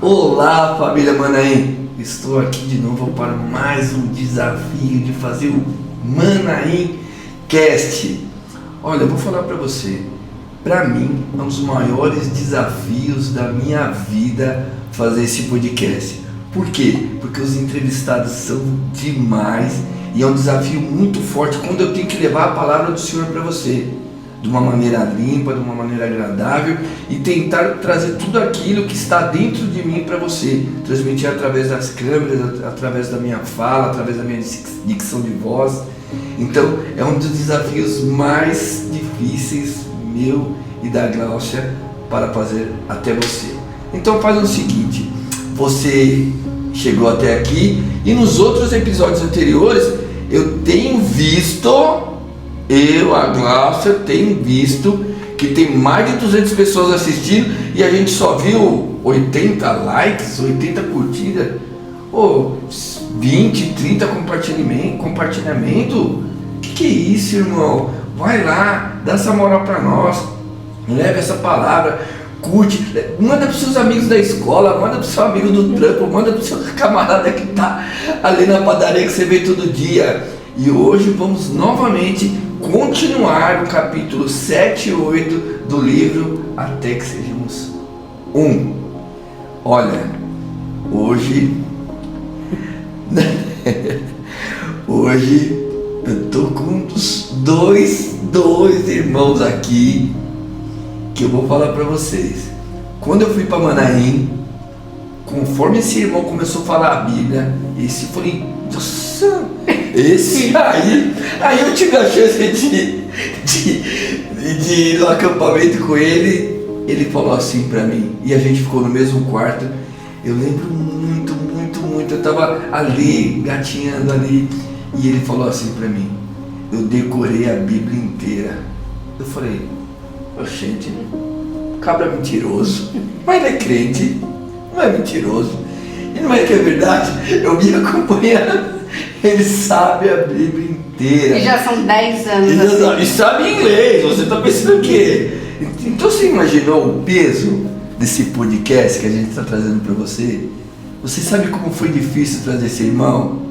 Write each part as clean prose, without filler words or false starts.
Olá, família Manaim! Estou aqui de novo para mais um desafio de fazer o Manaim Cast. Olha, eu vou falar para você, para mim é um dos maiores desafios da minha vida fazer esse podcast. Por quê? Porque os entrevistados são demais e é um desafio muito forte quando eu tenho que levar a palavra do Senhor para você, de uma maneira limpa, de uma maneira agradável e tentar trazer tudo aquilo que está dentro de mim para você, transmitir através das câmeras, através da minha fala, através da minha dicção de voz. Então é um dos desafios mais difíceis meu e da Gláucia para fazer até você. Então faz o seguinte, você chegou até aqui e nos outros episódios anteriores eu tenho visto, a Gláucia, tenho visto que tem mais de 200 pessoas assistindo e a gente só viu 80 likes, 80 curtidas, 20, 30 compartilhamento. Que é isso, irmão? Vai lá, dá essa moral pra nós, leva essa palavra, curte, manda pros seus amigos da escola, manda pro seu amigo do trampo, manda pro seu camarada que tá ali na padaria que você vê todo dia. E hoje vamos novamente continuar o capítulo 7 e 8 do livro Até que Sejamos Um. Olha, hoje eu tô com dois irmãos aqui que eu vou falar pra vocês. Quando eu fui pra Manaim, conforme esse irmão começou a falar a Bíblia, esse foi, nossa, esse aí eu tive a chance de ir no acampamento com ele. Ele falou assim pra mim, e a gente ficou no mesmo quarto. Eu lembro muito, eu tava ali, gatinhando ali, e ele falou assim pra mim, eu decorei a Bíblia inteira. Eu falei, gente, cabra mentiroso, mas ele é crente, não é mentiroso, e não é que é verdade, eu me acompanhando, ele sabe a Bíblia inteira. E já são 10 anos. E sabe inglês, você tá pensando o quê? Então você imaginou o peso desse podcast que a gente está trazendo para você? Você sabe como foi difícil trazer esse irmão?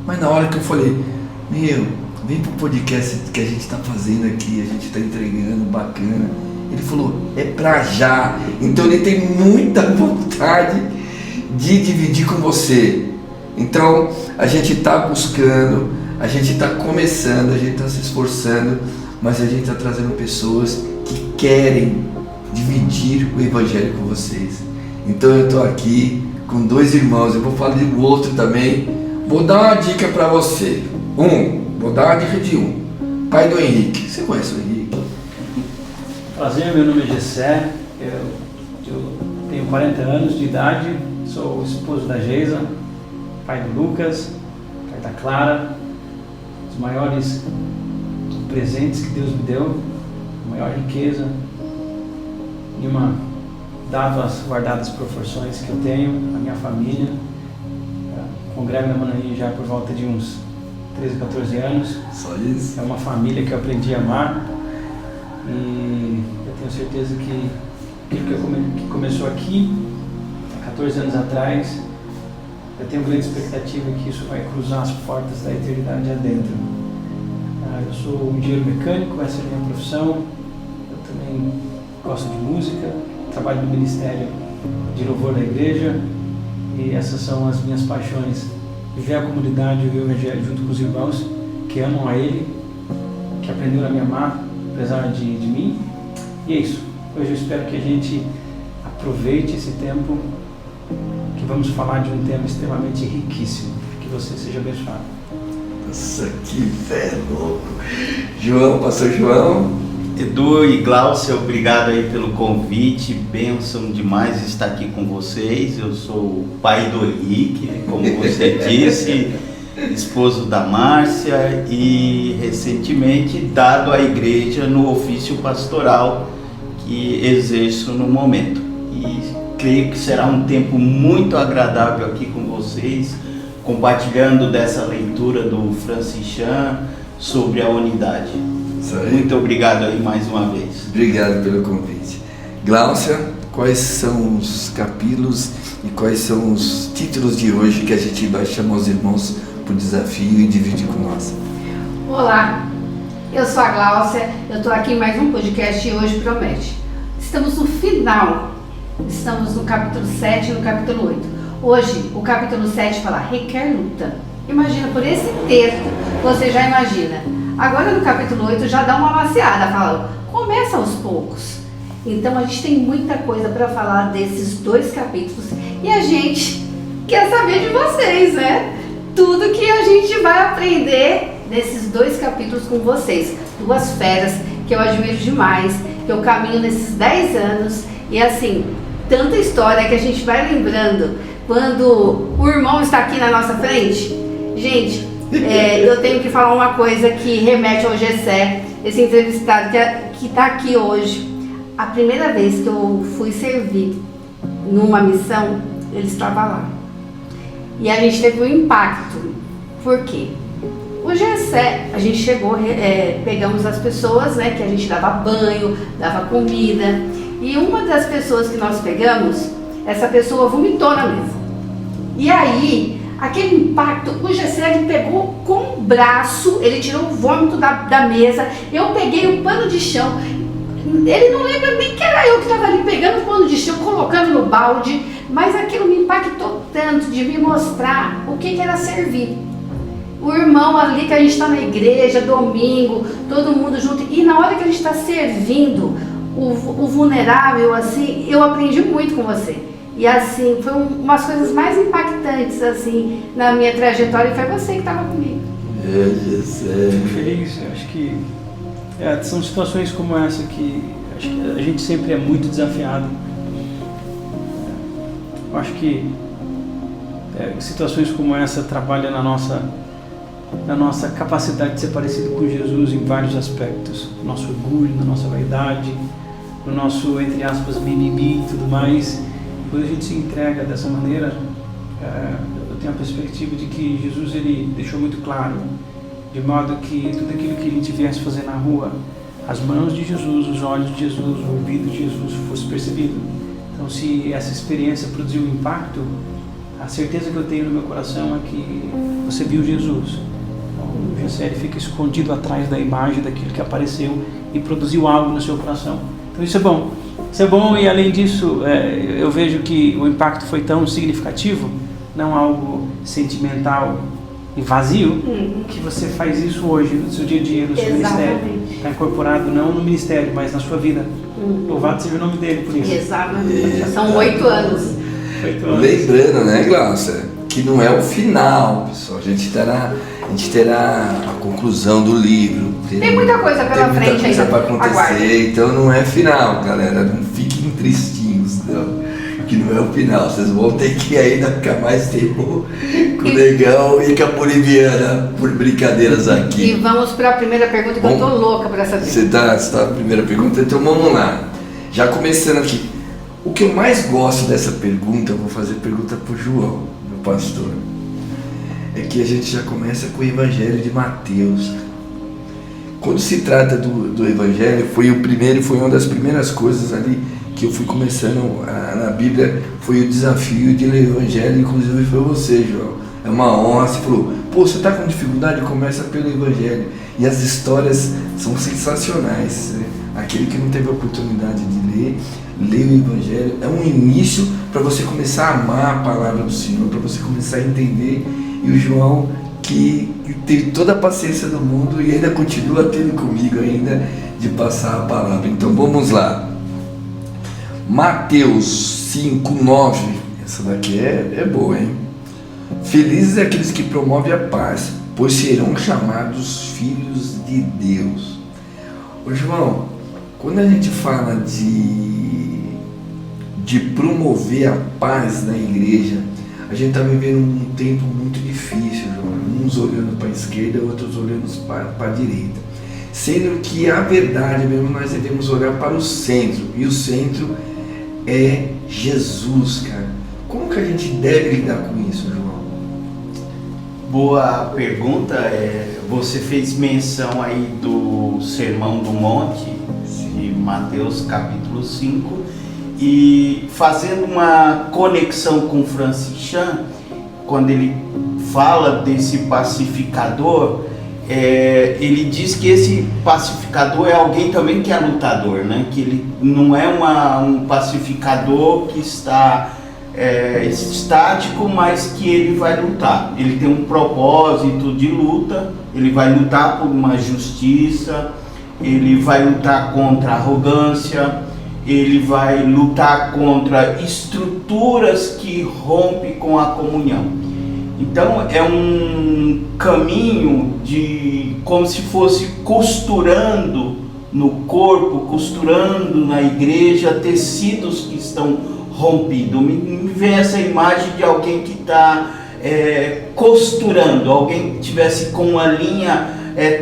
Mas na hora que eu falei, vem pro podcast que a gente está fazendo aqui, a gente está entregando, bacana. Ele falou, é pra já. Então ele tem muita vontade de dividir com você. Então a gente está buscando, a gente está começando, a gente está se esforçando, mas a gente está trazendo pessoas que querem dividir o Evangelho com vocês. Então eu estou aqui com dois irmãos, eu vou falar do outro também. Vou dar uma dica para você. Vou dar uma dica de pai do Henrique. Você conhece o Henrique? Prazer, meu nome é Gessé, eu tenho 40 anos de idade, sou o esposo da Geisa, pai do Lucas, pai da Clara, os maiores presentes que Deus me deu, a maior riqueza, dado as guardadas proporções que eu tenho, a minha família, congrego na Manaim já por volta de uns 13, 14 anos. Só isso? É uma família que eu aprendi a amar e eu tenho certeza que aquilo que começou aqui, há 14 anos atrás, eu tenho grande expectativa que isso vai cruzar as portas da eternidade adentro. Eu sou um engenheiro mecânico, essa é a minha profissão. Eu também gosto de música, trabalho no Ministério de Louvor da Igreja e essas são as minhas paixões. Viver a comunidade, viver o Evangelho junto com os irmãos que amam a Ele, que aprenderam a me amar, apesar de mim. E é isso. Hoje eu espero que a gente aproveite esse tempo, que vamos falar de um tema extremamente riquíssimo. Que você seja abençoado. Nossa, que velho louco. João, pastor João. Edu e Gláucia, obrigado aí pelo convite, bênção demais estar aqui com vocês. Eu sou o pai do Henrique, como você disse, esposo da Márcia e recentemente dado à igreja no ofício pastoral que exerço no momento. E creio que será um tempo muito agradável aqui com vocês, compartilhando dessa leitura do Francis Chan sobre a unidade. Muito obrigado aí mais uma vez. Obrigado pelo convite. Gláucia, quais são os capítulos e quais são os títulos de hoje que a gente vai chamar os irmãos para o desafio e dividir com nós. Olá, eu sou a Gláucia, eu estou aqui em mais um podcast e hoje promete. Estamos no final, estamos no capítulo 7 e no capítulo 8. Hoje, o capítulo 7 fala requer luta. Imagina, por esse texto, você já imagina. Agora no capítulo 8 já dá uma maciada, fala, começa aos poucos. Então a gente tem muita coisa para falar desses 2 capítulos e a gente quer saber de vocês, né? Tudo que a gente vai aprender nesses 2 capítulos com vocês. 2 feras que eu admiro demais, que eu caminho nesses 10 anos e assim, tanta história que a gente vai lembrando quando o irmão está aqui na nossa frente. Gente, eu tenho que falar uma coisa que remete ao Gessé, esse entrevistado que está aqui hoje. A primeira vez que eu fui servir numa missão, ele estava lá. E a gente teve um impacto. Por quê? O Gessé, a gente chegou, pegamos as pessoas, né, que a gente dava banho, dava comida. E uma das pessoas que nós pegamos, essa pessoa vomitou na mesa. E aí, aquele impacto, o Gessé ele pegou com o braço, ele tirou o vômito da mesa, eu peguei o pano de chão, ele não lembra nem que era eu que estava ali pegando o pano de chão, colocando no balde, mas aquilo me impactou tanto de me mostrar o que era servir. O irmão ali que a gente está na igreja, domingo, todo mundo junto, e na hora que a gente está servindo o vulnerável, assim, eu aprendi muito com você. E assim, foi umas coisas mais impactantes assim na minha trajetória e foi você que estava comigo. Fico feliz, eu acho que são situações como essa que acho que a gente sempre é muito desafiado. Eu acho que situações como essa trabalham na nossa capacidade de ser parecido com Jesus em vários aspectos. No nosso orgulho, na nossa vaidade, no nosso, entre aspas, mimimi e tudo mais. Quando a gente se entrega dessa maneira, eu tenho a perspectiva de que Jesus ele deixou muito claro, de modo que tudo aquilo que a gente viesse fazer na rua, as mãos de Jesus, os olhos de Jesus, o ouvido de Jesus fosse percebido. Então, se essa experiência produziu um impacto, a certeza que eu tenho no meu coração é que você viu Jesus. Então, o Gessé fica escondido atrás da imagem daquilo que apareceu e produziu algo no seu coração. Então, isso é bom. Isso é bom e, além disso, eu vejo que o impacto foi tão significativo, não algo sentimental e vazio, que você faz isso hoje, no seu dia a dia, no seu ministério. Está incorporado não no ministério, mas na sua vida. Louvado seja o nome dele por isso. Exatamente. Já são 8 anos. 8 anos. Lembrando, né, Gláucia, que não é o final, pessoal. A gente terá a conclusão do livro. Tem muita coisa pela frente ainda. Tem muita coisa para acontecer, Aguarde. então não é final, galera. Não fiquem tristinhos, não. Que não é o final. Vocês vão ter que ainda ficar mais tempo com o Negão e com a Boliviana por brincadeiras aqui. E vamos para a primeira pergunta que eu tô louca para saber. Você tá na primeira pergunta, então vamos lá. Já começando aqui. O que eu mais gosto dessa pergunta, eu vou fazer pergunta pro João, meu pastor, é que a gente já começa com o Evangelho de Mateus. Quando se trata do Evangelho, foi uma das primeiras coisas ali que eu fui começando na Bíblia, foi o desafio de ler o Evangelho, inclusive foi você, João. É uma honra, você falou, você está com dificuldade, começa pelo Evangelho. E as histórias são sensacionais, né? Aquele que não teve a oportunidade de ler o Evangelho é um início para você começar a amar a palavra do Senhor, para você começar a entender. E o João, que teve toda a paciência do mundo e ainda continua tendo comigo ainda de passar a palavra. Então vamos lá. Mateus 5:9. Essa daqui é boa, hein? Felizes aqueles que promovem a paz, pois serão chamados filhos de Deus. Ô João, quando a gente fala de promover a paz na igreja, a gente está vivendo um tempo muito difícil, João. Uns olhando para a esquerda, outros olhando para a direita. Sendo que a verdade mesmo, nós devemos olhar para o centro, e o centro é Jesus, cara. Como que a gente deve lidar com isso, João? Boa pergunta. Você fez menção aí do Sermão do Monte, de Mateus capítulo 5, E fazendo uma conexão com Francis Chan, quando ele fala desse pacificador, ele diz que esse pacificador é alguém também que é lutador, né? Que ele não é um pacificador que está estático, mas que ele vai lutar. Ele tem um propósito de luta, ele vai lutar por uma justiça, ele vai lutar contra a arrogância, ele vai lutar contra estruturas que rompem com a comunhão. Então é um caminho de como se fosse costurando no corpo, costurando na igreja tecidos que estão rompidos. Me vem essa imagem de alguém que está costurando, alguém que estivesse com uma linha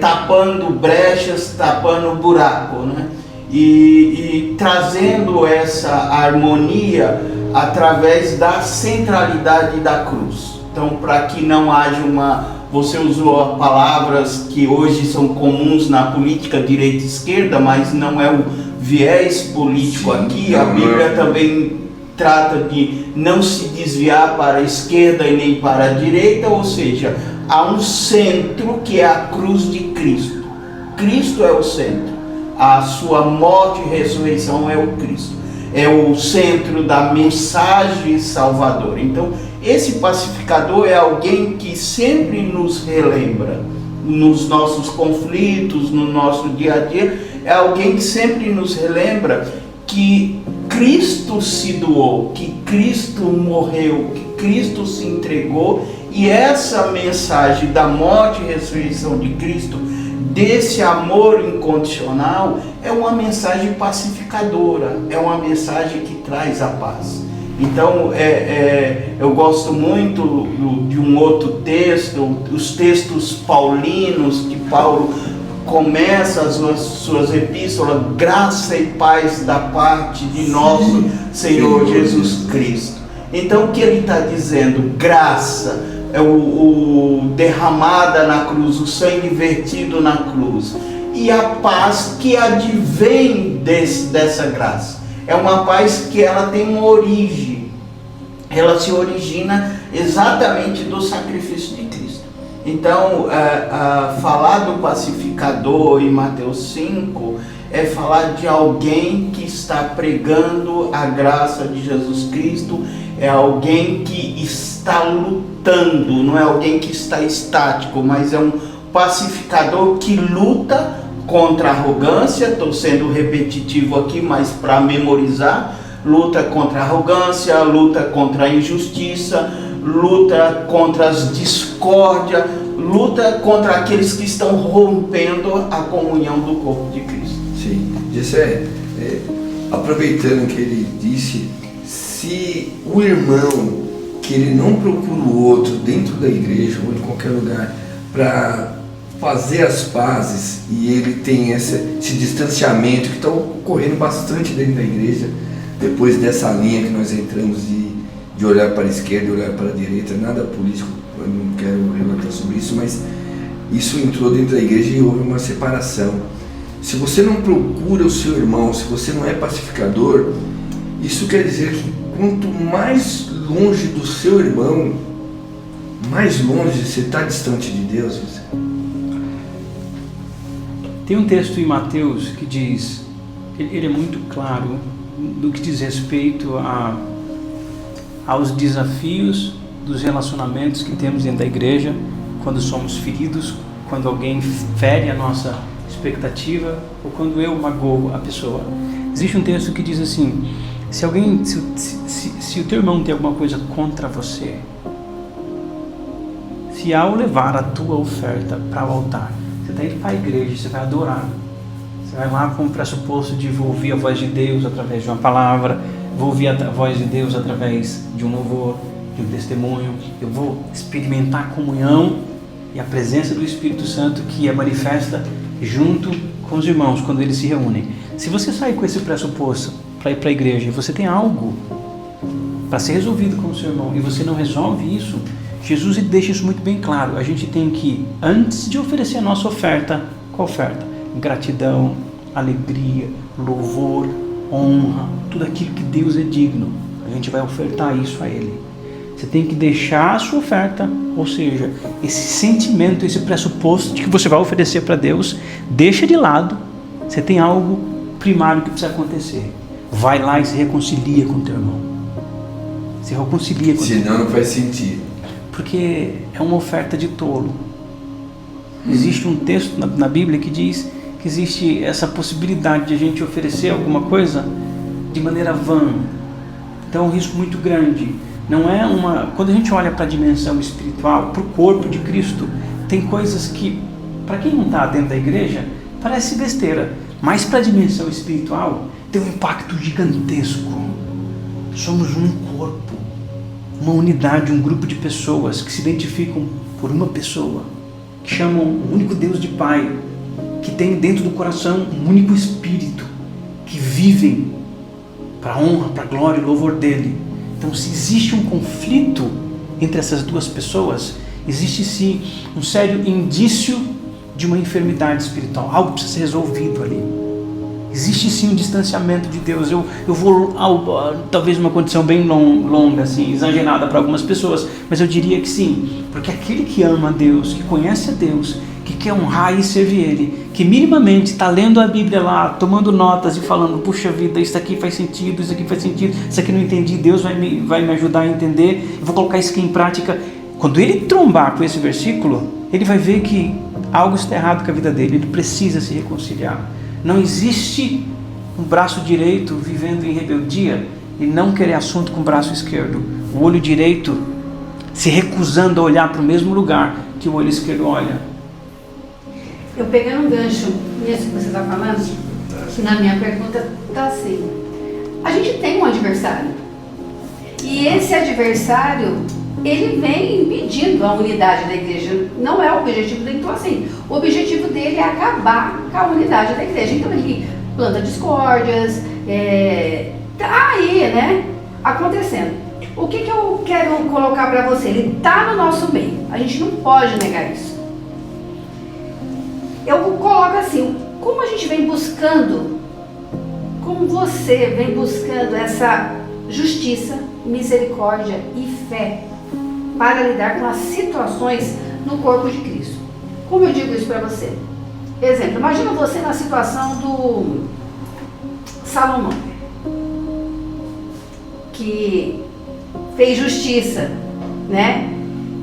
tapando brechas, tapando buraco, né? E trazendo essa harmonia através da centralidade da cruz. Então, para que não haja você usou palavras que hoje são comuns na política direita e esquerda, mas não é o viés político aqui. A Bíblia também trata de não se desviar para a esquerda e nem para a direita, ou seja, há um centro que é a cruz de Cristo. Cristo é o centro. A sua morte e ressurreição é o Cristo. É o centro da mensagem salvadora. Então, esse pacificador é alguém que sempre nos relembra nos nossos conflitos, no nosso dia a dia. É alguém que sempre nos relembra que Cristo se doou, que Cristo morreu, que Cristo se entregou. E essa mensagem da morte e ressurreição de Cristo, desse amor incondicional, é uma mensagem pacificadora, é uma mensagem que traz a paz. Então, eu gosto muito de um outro texto, os textos paulinos, que Paulo começa as suas epístolas, graça e paz da parte de nosso Senhor Jesus Cristo. Então, o que ele está dizendo? Graça, é o derramada na cruz, o sangue vertido na cruz, e a paz que advém dessa graça. É uma paz que ela tem uma origem, ela se origina exatamente do sacrifício de Cristo. Então, falar do pacificador em Mateus 5 é falar de alguém que está pregando a graça de Jesus Cristo, é alguém que está lutando, não é alguém que está estático, mas é um pacificador que luta contra a arrogância. Estou sendo repetitivo aqui, mas para memorizar: luta contra a arrogância, luta contra a injustiça, luta contra as discórdias, luta contra aqueles que estão rompendo a comunhão do corpo de Cristo. Sim, isso aproveitando o que ele disse, se o irmão que ele não procura o outro dentro da igreja ou em qualquer lugar para fazer as pazes, e ele tem esse distanciamento que está ocorrendo bastante dentro da igreja, depois dessa linha que nós entramos de olhar para a esquerda e olhar para a direita, nada político, eu não quero relatar sobre isso, mas isso entrou dentro da igreja e houve uma separação. Se você não procura o seu irmão, se você não é pacificador, isso quer dizer que quanto mais longe do seu irmão, mais longe você está distante de Deus. Tem um texto em Mateus que diz, ele é muito claro do que diz respeito aos desafios dos relacionamentos que temos dentro da igreja, quando somos feridos, quando alguém fere a nossa expectativa ou quando eu magoo a pessoa. Existe um texto que diz assim: se o teu irmão tem alguma coisa contra você, se ao levar a tua oferta para o altar, você está indo para a igreja, você vai adorar, você vai lá com o pressuposto de vou ouvir a voz de Deus através de uma palavra, vou ouvir a voz de Deus através de um louvor, de um testemunho, eu vou experimentar a comunhão e a presença do Espírito Santo que é manifesta junto com os irmãos quando eles se reúnem. Se você sair com esse pressuposto para ir para a igreja e você tem algo para ser resolvido com o seu irmão e você não resolve isso, Jesus deixa isso muito bem claro. A gente tem que, antes de oferecer a nossa oferta, qual oferta? Gratidão, alegria, louvor, honra, tudo aquilo que Deus é digno. A gente vai ofertar isso a Ele. Você tem que deixar a sua oferta, ou seja, esse sentimento, esse pressuposto de que você vai oferecer para Deus, deixa de lado. Você tem algo primário que precisa acontecer. Vai lá e se reconcilia com o teu irmão. Se reconcilia com o teu irmão. Senão não faz sentido. Porque é uma oferta de tolo. Existe um texto na Bíblia que diz que existe essa possibilidade de a gente oferecer alguma coisa de maneira vã. Então é um risco muito grande. Não é uma... Quando a gente olha para a dimensão espiritual, para o corpo de Cristo, tem coisas que, para quem não está dentro da igreja, parece besteira. Mas para a dimensão espiritual, tem um impacto gigantesco. Somos um corpo, uma unidade, um grupo de pessoas que se identificam por uma pessoa, que chamam o único Deus de Pai, que tem dentro do coração um único Espírito, que vivem para a honra, para a glória e louvor dele. Então, se existe um conflito entre essas duas pessoas, existe sim um sério indício de uma enfermidade espiritual, algo precisa ser resolvido ali. Existe sim um distanciamento de Deus. Eu vou talvez uma condição bem longa, assim, exagerada para algumas pessoas, mas eu diria que sim, porque aquele que ama a Deus, que conhece a Deus, que quer honrar e servir Ele, que minimamente está lendo a Bíblia lá, tomando notas e falando, puxa vida, isso aqui faz sentido, isso aqui faz sentido, isso aqui não entendi, Deus vai me ajudar a entender, eu vou colocar isso aqui em prática. Quando ele trombar com esse versículo, ele vai ver que algo está errado com a vida dele, ele precisa se reconciliar. Não existe um braço direito vivendo em rebeldia e não querer assunto com o braço esquerdo. O olho direito se recusando a olhar para o mesmo lugar que o olho esquerdo olha. Eu pegando um gancho nisso que você está falando, na minha pergunta está assim. A gente tem um adversário. E esse adversário, ele vem impedindo a unidade da igreja. Não é o objetivo dele, então assim, o objetivo dele é acabar com a unidade da igreja. Então ele planta discórdias, tá aí, né, acontecendo. O que eu quero colocar para você? Ele tá no nosso meio, a gente não pode negar isso. Eu coloco assim, como a gente vem buscando, como você vem buscando essa justiça, misericórdia e fé para lidar com as situações no corpo de Cristo. Como eu digo isso para você? Exemplo, imagina você na situação do Salomão, que fez justiça, né?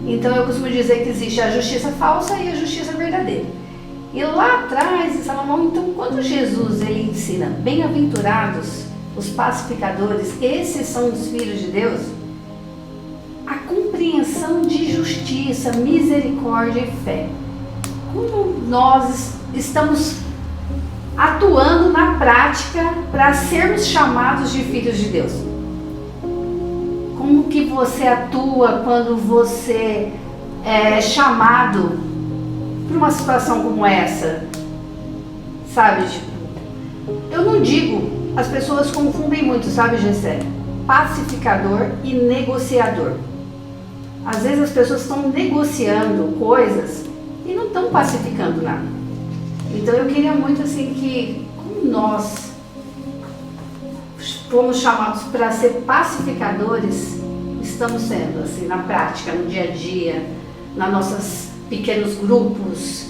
Então eu costumo dizer que existe a justiça falsa e a justiça verdadeira. E lá atrás, Salomão, então, quando Jesus ele ensina, bem-aventurados os pacificadores, esses são os filhos de Deus, a compreensão de justiça, misericórdia e fé. Como nós estamos atuando na prática para sermos chamados de filhos de Deus? Como que você atua quando você é chamado para uma situação como essa? Sabe, tipo, eu não digo, as pessoas confundem muito, sabe, Gessé? Pacificador e negociador. Às vezes as pessoas estão negociando coisas e não estão pacificando nada. Então eu queria muito assim que, como nós fomos chamados para ser pacificadores, estamos sendo assim na prática, no dia a dia, nas nossas pequenos grupos,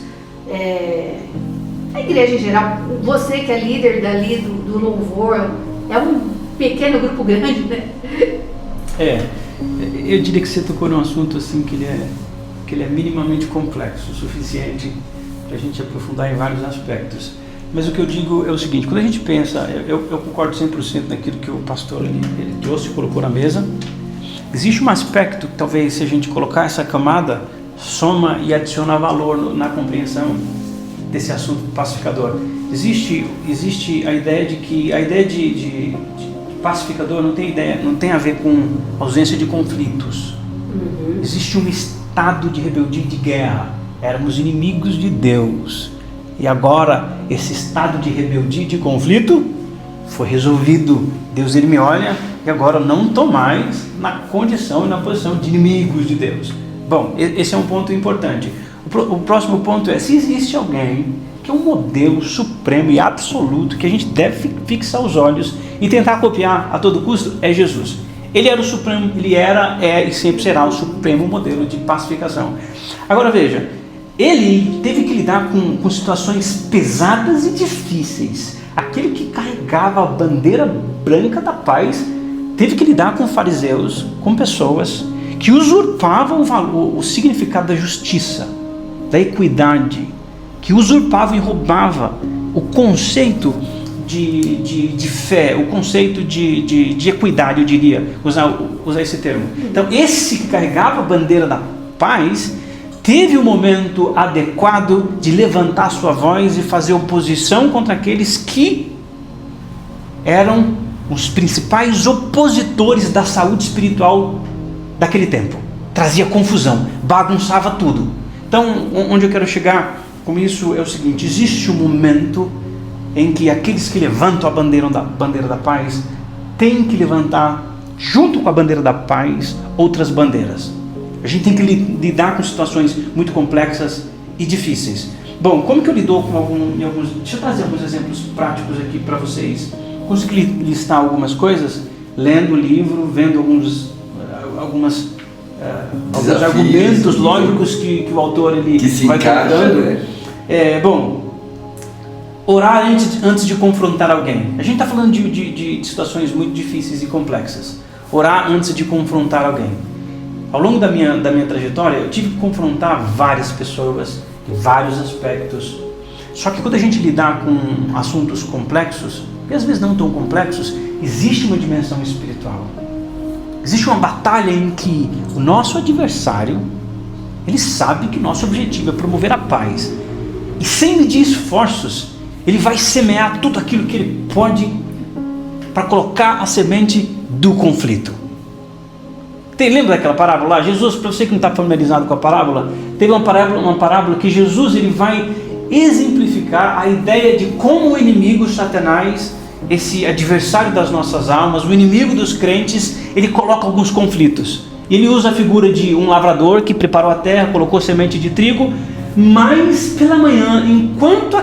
a igreja em geral. Você que é líder dali do louvor, é um pequeno grupo grande, né? Eu diria que você tocou num assunto assim que ele é minimamente complexo, o suficiente para a gente aprofundar em vários aspectos. Mas o que eu digo é o seguinte, quando a gente pensa, eu concordo 100% naquilo que o pastor ele trouxe e colocou na mesa. Existe um aspecto que talvez, se a gente colocar essa camada, soma e adiciona valor na compreensão desse assunto pacificador. Existe a ideia de que a ideia de pacificador não tem a ver com ausência de conflitos. Existe um estado de rebeldia e de guerra. Éramos inimigos de Deus. E agora esse estado de rebeldia e de conflito foi resolvido. Deus ele me olha e agora eu não estou mais na condição e na posição de inimigos de Deus. Bom, esse é um ponto importante. O próximo ponto é, se existe alguém que é um modelo supremo e absoluto que a gente deve fixar os olhos e tentar copiar a todo custo, é Jesus. Ele era o supremo, ele era, é e sempre será o supremo modelo de pacificação. Agora veja, ele teve que lidar com situações pesadas e difíceis. Aquele que carregava a bandeira branca da paz teve que lidar com fariseus, com pessoas que usurpavam o significado da justiça, da equidade, que usurpavam e roubavam o conceito de fé, o conceito de equidade, eu diria, usar esse termo. Então, esse que carregava a bandeira da paz teve o momento adequado de levantar sua voz e fazer oposição contra aqueles que eram os principais opositores da saúde espiritual daquele tempo. Trazia confusão, bagunçava tudo. Então, onde eu quero chegar com isso é o seguinte: existe um momento em que aqueles que levantam a bandeira da paz têm que levantar, junto com a bandeira da paz, outras bandeiras. A gente tem que lidar com situações muito complexas e difíceis. Bom, como que eu lido com alguns... Deixa eu trazer alguns exemplos práticos aqui para vocês. Consegui listar algumas coisas, lendo o livro, vendo alguns argumentos lógicos que o autor ele vai tratando. Bom, orar antes de confrontar alguém. A gente está falando de situações muito difíceis e complexas. Orar antes de confrontar alguém. Ao longo da minha trajetória, eu tive que confrontar várias pessoas em vários aspectos. Só que quando a gente lidar com assuntos complexos, e às vezes não tão complexos, existe uma dimensão espiritual. Existe uma batalha em que o nosso adversário, ele sabe que nosso objetivo é promover a paz. E sem medir esforços, ele vai semear tudo aquilo que ele pode para colocar a semente do conflito. Lembra daquela parábola lá? Jesus, para você que não está familiarizado com a parábola, teve uma parábola que Jesus ele vai exemplificar a ideia de como o inimigo, Satanás, esse adversário das nossas almas, o inimigo dos crentes, ele coloca alguns conflitos. Ele usa a figura de um lavrador que preparou a terra, colocou semente de trigo, mas pela manhã, enquanto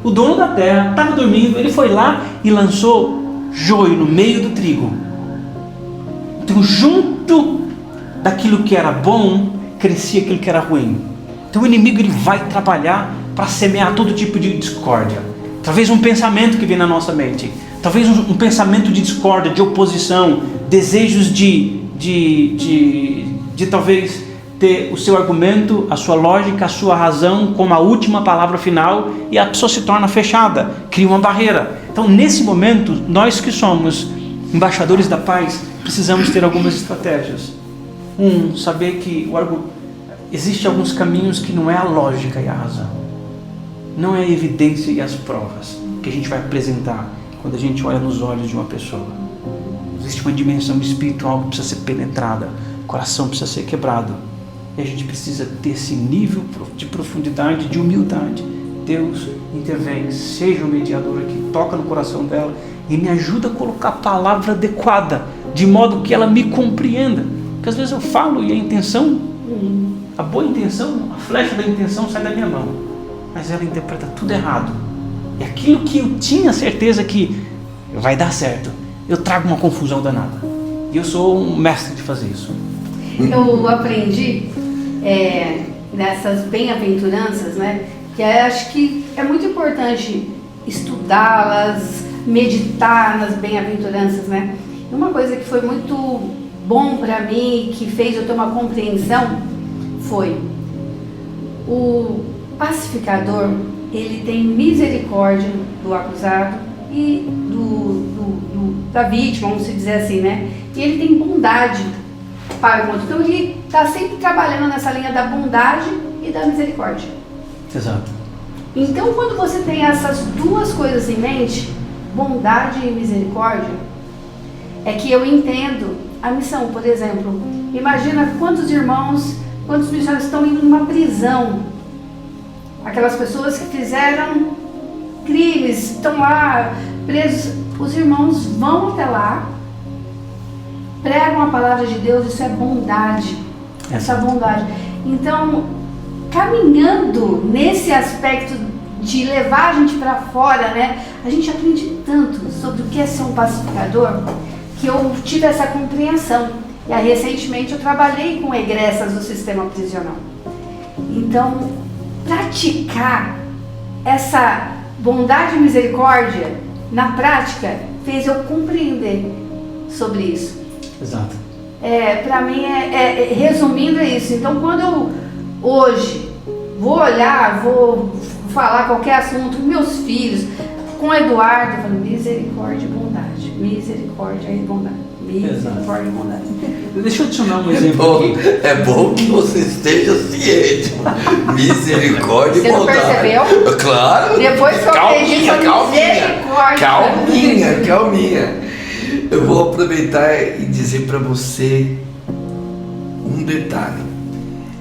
o dono da terra, estava dormindo, ele foi lá e lançou joio no meio do trigo. Então, junto daquilo que era bom, crescia aquilo que era ruim. Então, o inimigo ele vai trabalhar para semear todo tipo de discórdia. Talvez um pensamento que vem na nossa mente, talvez um pensamento de discórdia, de oposição, desejos de talvez ter o seu argumento, a sua lógica, a sua razão como a última palavra final, e a pessoa se torna fechada, cria uma barreira. Então, nesse momento, nós que somos embaixadores da paz, precisamos ter algumas estratégias. Saber que existem alguns caminhos que não é a lógica e a razão, não é a evidência e as provas que a gente vai apresentar quando a gente olha nos olhos de uma pessoa. Existe uma dimensão espiritual que precisa ser penetrada, o coração precisa ser quebrado, e a gente precisa ter esse nível de profundidade, de humildade. Deus intervém, seja o mediador aqui, toca no coração dela e me ajuda a colocar a palavra adequada, de modo que ela me compreenda. Porque às vezes eu falo e a boa intenção, a flecha da intenção sai da minha mão, mas ela interpreta tudo errado. E aquilo que eu tinha certeza que vai dar certo, eu trago uma confusão danada. E eu sou um mestre de fazer isso. Eu aprendi nessas bem-aventuranças, né? Que acho que é muito importante estudá-las, meditar nas bem-aventuranças, né? E uma coisa que foi muito bom para mim, que fez eu ter uma compreensão, foi o pacificador, ele tem misericórdia do acusado e da vítima, vamos dizer assim, né? E ele tem bondade para o outro. Então ele está sempre trabalhando nessa linha da bondade e da misericórdia. Exato. Então, quando você tem essas duas coisas em mente, bondade e misericórdia, é que eu entendo a missão. Por exemplo, imagina quantos missionários estão em uma prisão. Aquelas pessoas que fizeram crimes, estão lá presos. Os irmãos vão até lá, pregam a palavra de Deus, isso é bondade. Essa bondade. Então, caminhando nesse aspecto de levar a gente para fora, né? A gente aprende tanto sobre o que é ser um pacificador que eu tive essa compreensão. E aí, recentemente eu trabalhei com egressas do sistema prisional. Então, praticar essa bondade e misericórdia na prática fez eu compreender sobre isso. Exato. Para mim, resumindo, é isso. Então, quando eu hoje vou olhar, vou falar qualquer assunto com meus filhos, com o Eduardo, eu falo misericórdia e bondade, misericórdia e bondade, misericórdia e bondade. Deixa eu adicionar um exemplo aqui. É bom que você esteja ciente. Misericórdia e bondade. Você não percebeu? Claro. Depois que eu aprendi sobre misericórdia. Calminha. Eu vou aproveitar e dizer para você um detalhe.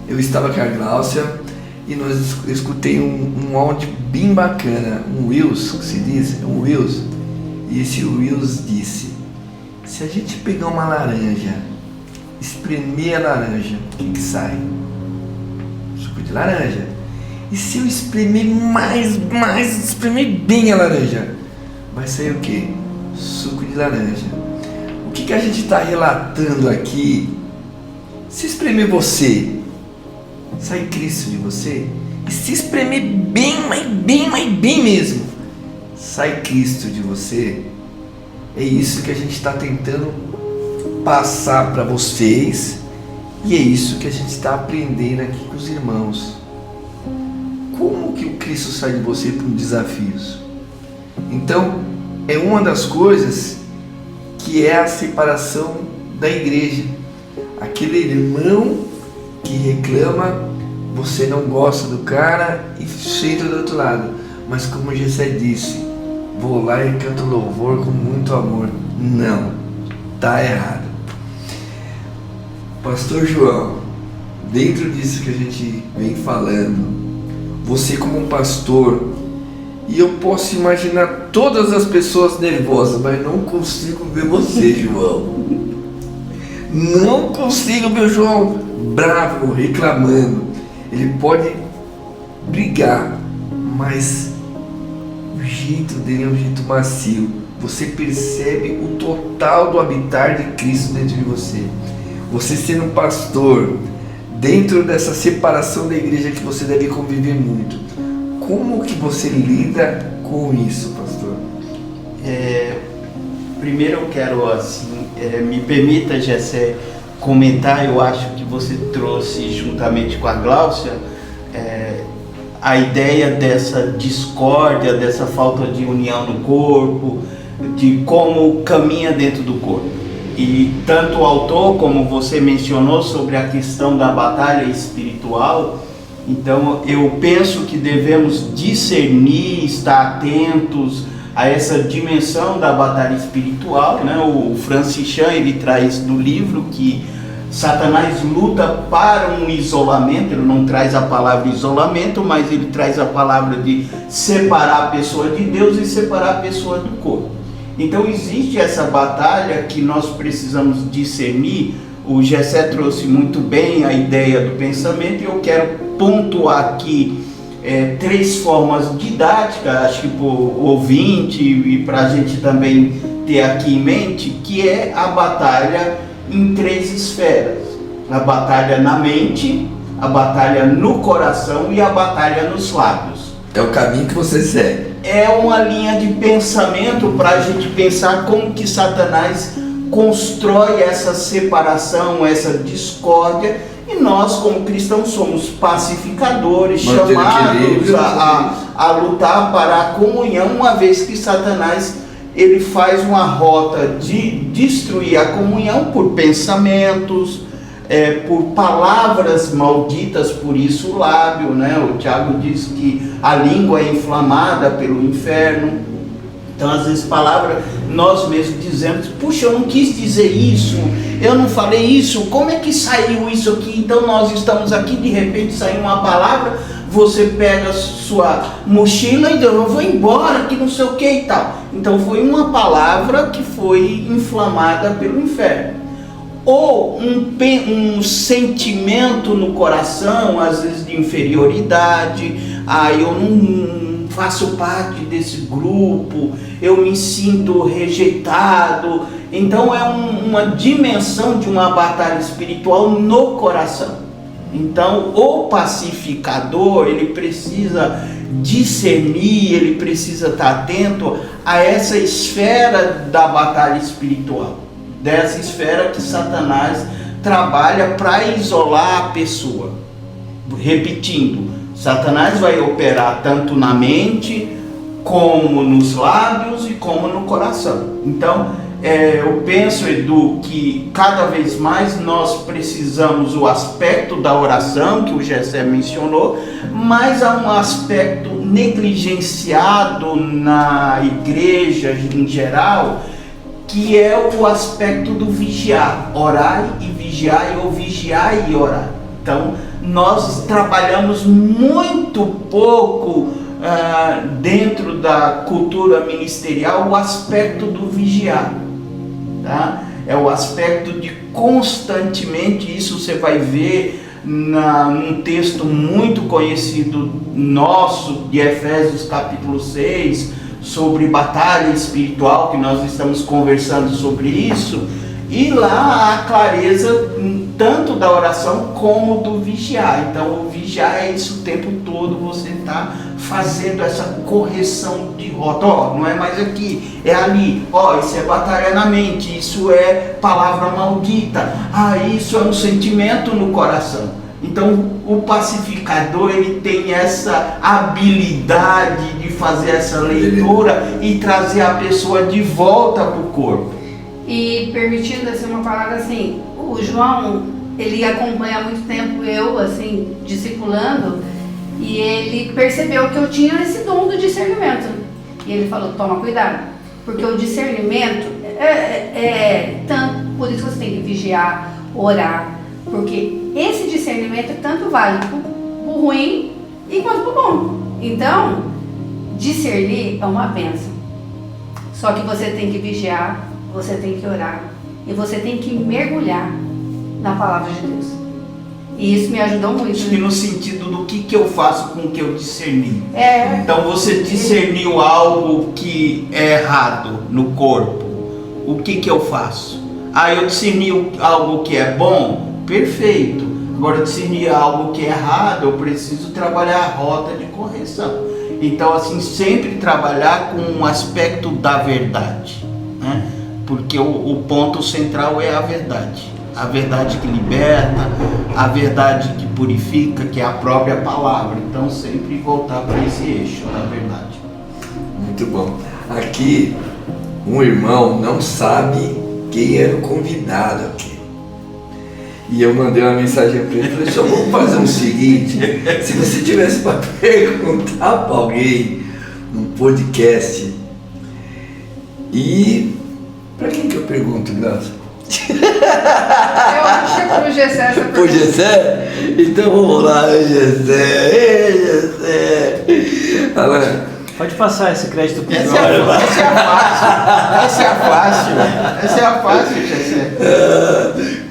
Eu estava com a Gláucia e nós escutei um áudio bem bacana, um Wills, que se diz, um Wills. E esse Wills disse: se a gente pegar uma laranja, espremer a laranja, o que sai? Suco de laranja. E se eu espremer mais, espremer bem a laranja, vai sair o quê? Suco de laranja. O que a gente está relatando aqui? Se espremer você, sai Cristo de você. E se espremer bem, mas bem mesmo, sai Cristo de você. É isso que a gente está tentando passar para vocês. E é isso que a gente está aprendendo aqui com os irmãos. Como que o Cristo sai de você para os desafios? Então, é uma das coisas que é a separação da igreja. Aquele irmão que reclama, você não gosta do cara e senta do outro lado. Mas como o Gessé disse, vou lá e canto louvor com muito amor. Não, tá errado. Pastor João, dentro disso que a gente vem falando, você como um pastor, e eu posso imaginar todas as pessoas nervosas, mas não consigo ver você, João. Não consigo ver o João bravo, reclamando. Ele pode brigar, mas o jeito dele é um jeito macio. Você percebe o total do habitar de Cristo dentro de você. Você sendo um pastor, dentro dessa separação da igreja que você deve conviver muito, como que você lida com isso, pastor? Primeiro eu quero, me permita, Gessé, comentar. Eu acho que você trouxe, juntamente com a Gláucia, a ideia dessa discórdia, dessa falta de união no corpo, de como caminha dentro do corpo. E tanto o autor, como você mencionou, sobre a questão da batalha espiritual. Então eu penso que devemos discernir, estar atentos a essa dimensão da batalha espiritual, né? O Francis Chan, ele traz no livro que Satanás luta para um isolamento. Ele não traz a palavra isolamento, mas ele traz a palavra de separar a pessoa de Deus e separar a pessoa do corpo. Então existe essa batalha que nós precisamos discernir. O Gessé trouxe muito bem a ideia do pensamento e eu quero pontuar aqui 3 formas didáticas, acho que para o ouvinte e para a gente também ter aqui em mente, que é a batalha em 3 esferas: a batalha na mente, a batalha no coração e a batalha nos lábios. É o caminho que você segue. É uma linha de pensamento para a gente pensar como que Satanás constrói essa separação, essa discórdia, e nós como cristãos somos pacificadores, chamados a lutar para a comunhão, uma vez que Satanás ele faz uma rota de destruir a comunhão por pensamentos, por palavras malditas, por isso o lábio, né? O Tiago diz que a língua é inflamada pelo inferno. Então às vezes palavras, nós mesmos dizemos: puxa, eu não quis dizer isso, eu não falei isso, como é que saiu isso aqui? Então nós estamos aqui, de repente saiu uma palavra, você pega sua mochila e diz: eu vou embora, que não sei o que e tal. Então foi uma palavra que foi inflamada pelo inferno. Ou um sentimento no coração, às vezes de inferioridade. Eu não faço parte desse grupo, eu me sinto rejeitado. Então é uma dimensão de uma batalha espiritual no coração. Então o pacificador, ele precisa discernir, ele precisa estar atento a essa esfera da batalha espiritual, dessa esfera que Satanás trabalha para isolar a pessoa. Repetindo, Satanás vai operar tanto na mente, como nos lábios e como no coração. Então, eu penso, Edu, que cada vez mais nós precisamos o aspecto da oração, que o Gessé mencionou, mas há um aspecto negligenciado na igreja em geral, que é o aspecto do vigiar, orar e vigiar, ou vigiar e orar. Então, nós trabalhamos muito pouco dentro da cultura ministerial o aspecto do vigiar, tá? É o aspecto de constantemente, isso você vai ver num texto muito conhecido nosso, de Efésios capítulo 6, sobre batalha espiritual, que nós estamos conversando sobre isso, e lá há clareza tanto da oração como do vigiar. Então o vigiar é isso o tempo todo, você está fazendo essa correção de rota. Não é mais aqui, é ali. Isso é batalha na mente, isso é palavra maldita, isso é um sentimento no coração. Então o pacificador, ele tem essa habilidade de fazer essa leitura e trazer a pessoa de volta para o corpo. E permitindo assim uma palavra assim, o João, ele acompanha há muito tempo eu assim discipulando, e ele percebeu que eu tinha esse dom do discernimento, e ele falou: toma cuidado, porque o discernimento tanto, por isso você tem que vigiar, orar, porque esse discernimento tanto vale para o ruim e quanto para o bom. Então discernir é uma bênção, só que você tem que vigiar, você tem que orar e você tem que mergulhar na palavra de Deus. E isso me ajudou muito. E no sentido do que eu faço com o que eu discerni. Então você discerniu algo que é errado no corpo. O que eu faço? Eu discerni algo que é bom? Perfeito. Agora eu discerni algo que é errado, eu preciso trabalhar a rota de correção. Então assim, sempre trabalhar com um aspecto da verdade, né? Porque o ponto central é a verdade que liberta, a verdade que purifica, que é a própria palavra. Então sempre voltar para esse eixo da verdade. Muito bom. Aqui um irmão não sabe quem era o convidado aqui, e eu mandei uma mensagem para ele, falei: só vamos fazer o seguinte, se você tivesse para perguntar para alguém num podcast, e para quem que eu pergunto, Glaucio? Eu acho que é pro Gessé essa pergunta. Pro Gessé? Então vamos lá, Gessé. Alan, pode passar esse crédito pro Essa é a fácil, Gessé.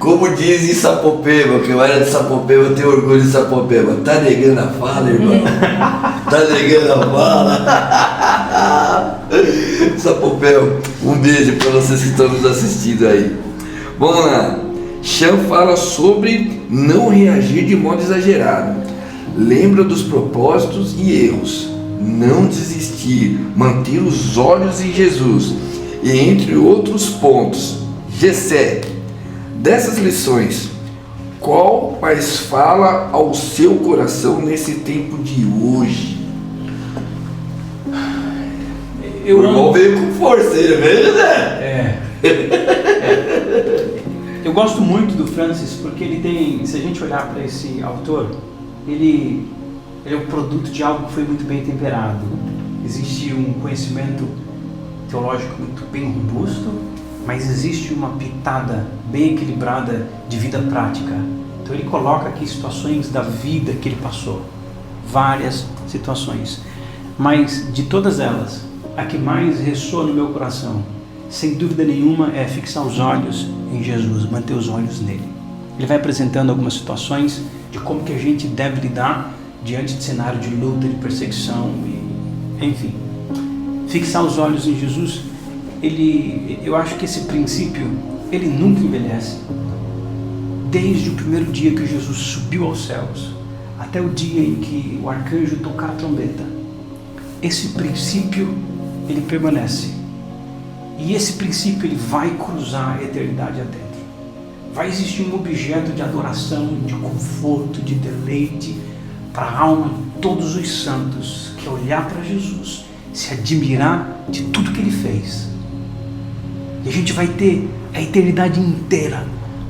como diz em Sapopemba, que eu era de Sapopemba, eu tenho orgulho de Sapopemba. Tá negando a fala, irmão? Tá negando a fala? Sapopemba, um beijo para vocês que estão nos assistindo aí. Vamos lá. Chan fala sobre não reagir de modo exagerado. Lembra dos propósitos e erros. Não desistir. Manter os olhos em Jesus. E entre outros pontos. Gessé, dessas lições, qual mais fala ao seu coração nesse tempo de hoje? O irmão veio com força, ele veio, né? Eu gosto muito do Francis, porque ele tem, se a gente olhar para esse autor, ele é o produto de algo que foi muito bem temperado. Existe um conhecimento teológico muito bem robusto, mas existe uma pitada bem equilibrada de vida prática. Então ele coloca aqui situações da vida que ele passou, várias situações, mas de todas elas, a que mais ressoa no meu coração, sem dúvida nenhuma, é fixar os olhos em Jesus, manter os olhos nele. Ele vai apresentando algumas situações de como que a gente deve lidar diante de cenário de luta, de perseguição, e Enfim, fixar os olhos em Jesus, eu acho que esse princípio, ele nunca envelhece. Desde o primeiro dia que Jesus subiu aos céus, até o dia em que o arcanjo tocar a trombeta, esse princípio, ele permanece. E esse princípio, ele vai cruzar a eternidade adentro. Vai existir um objeto de adoração, de conforto, de deleite para a alma de todos os santos, que é olhar para Jesus, se admirar de tudo que ele fez. E a gente vai ter a eternidade inteira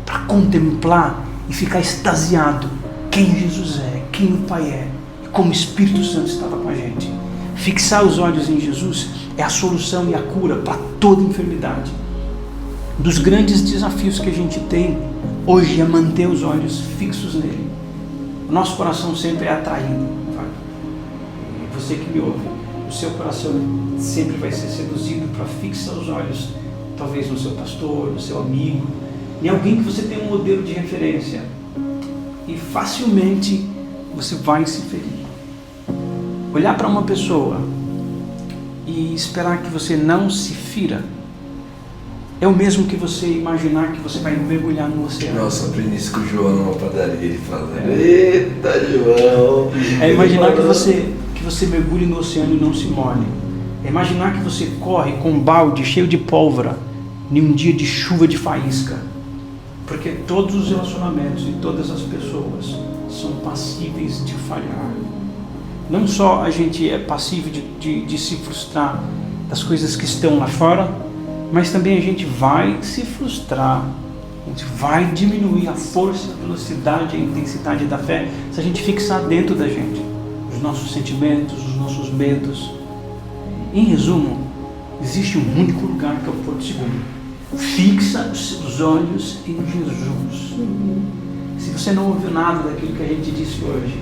para contemplar e ficar extasiado quem Jesus é, quem o Pai é e como o Espírito Santo estava com a gente. Fixar os olhos em Jesus é a solução e a cura para toda enfermidade. Um dos grandes desafios que a gente tem hoje é manter os olhos fixos nele. O nosso coração sempre é atraído. Você que me ouve, o seu coração sempre vai ser seduzido para fixar os olhos, talvez no seu pastor, no seu amigo, em alguém que você tem um modelo de referência. E facilmente você vai se ferir. Olhar para uma pessoa e esperar que você não se fira é o mesmo que você imaginar que você vai mergulhar no oceano. Nossa, aprendi isso com o João numa padaria, ele falando, eita João! É imaginar que você mergulhe no oceano e não se molhe. É imaginar que você corre com um balde cheio de pólvora em um dia de chuva de faísca. Porque todos os relacionamentos e todas as pessoas são passíveis de falhar. Não só a gente é passível de se frustrar das coisas que estão lá fora, mas também a gente vai se frustrar, a gente vai diminuir a força, a velocidade, a intensidade da fé se a gente fixar dentro da gente os nossos sentimentos, os nossos medos. Em resumo, existe um único lugar que é o Porto Seguro. Fixa os seus olhos em Jesus. Se você não ouviu nada daquilo que a gente disse hoje,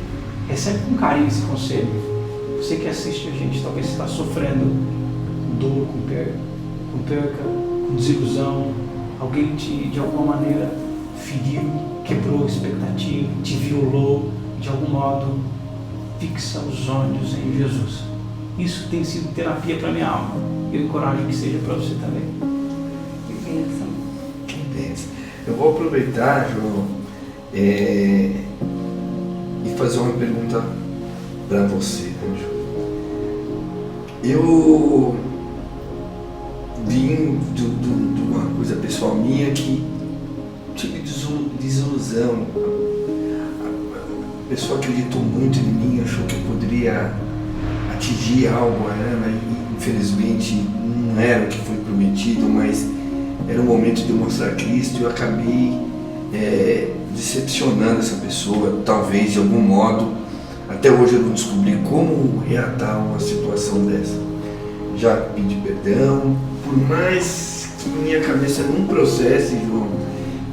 recebe com carinho esse conselho. Você que assiste a gente, talvez está sofrendo com dor, com perca, com desilusão. Alguém de alguma maneira feriu, quebrou a expectativa, te violou de algum modo. Fixa os olhos em Jesus. Isso tem sido terapia para minha alma. Eu encorajo que seja para você também. Que bênção. Eu vou aproveitar, João, e fazer uma pergunta para você, né, João? Eu vim de uma coisa pessoal minha que tive desilusão. A pessoa acreditou muito em mim, achou que eu poderia atingir algo, né? E infelizmente não era o que foi prometido, mas era o momento de eu mostrar Cristo e eu acabei decepcionando essa pessoa, talvez de algum modo. Até hoje eu não descobri como reatar uma situação dessa. Já pedi perdão, por mais que minha cabeça não processe, João,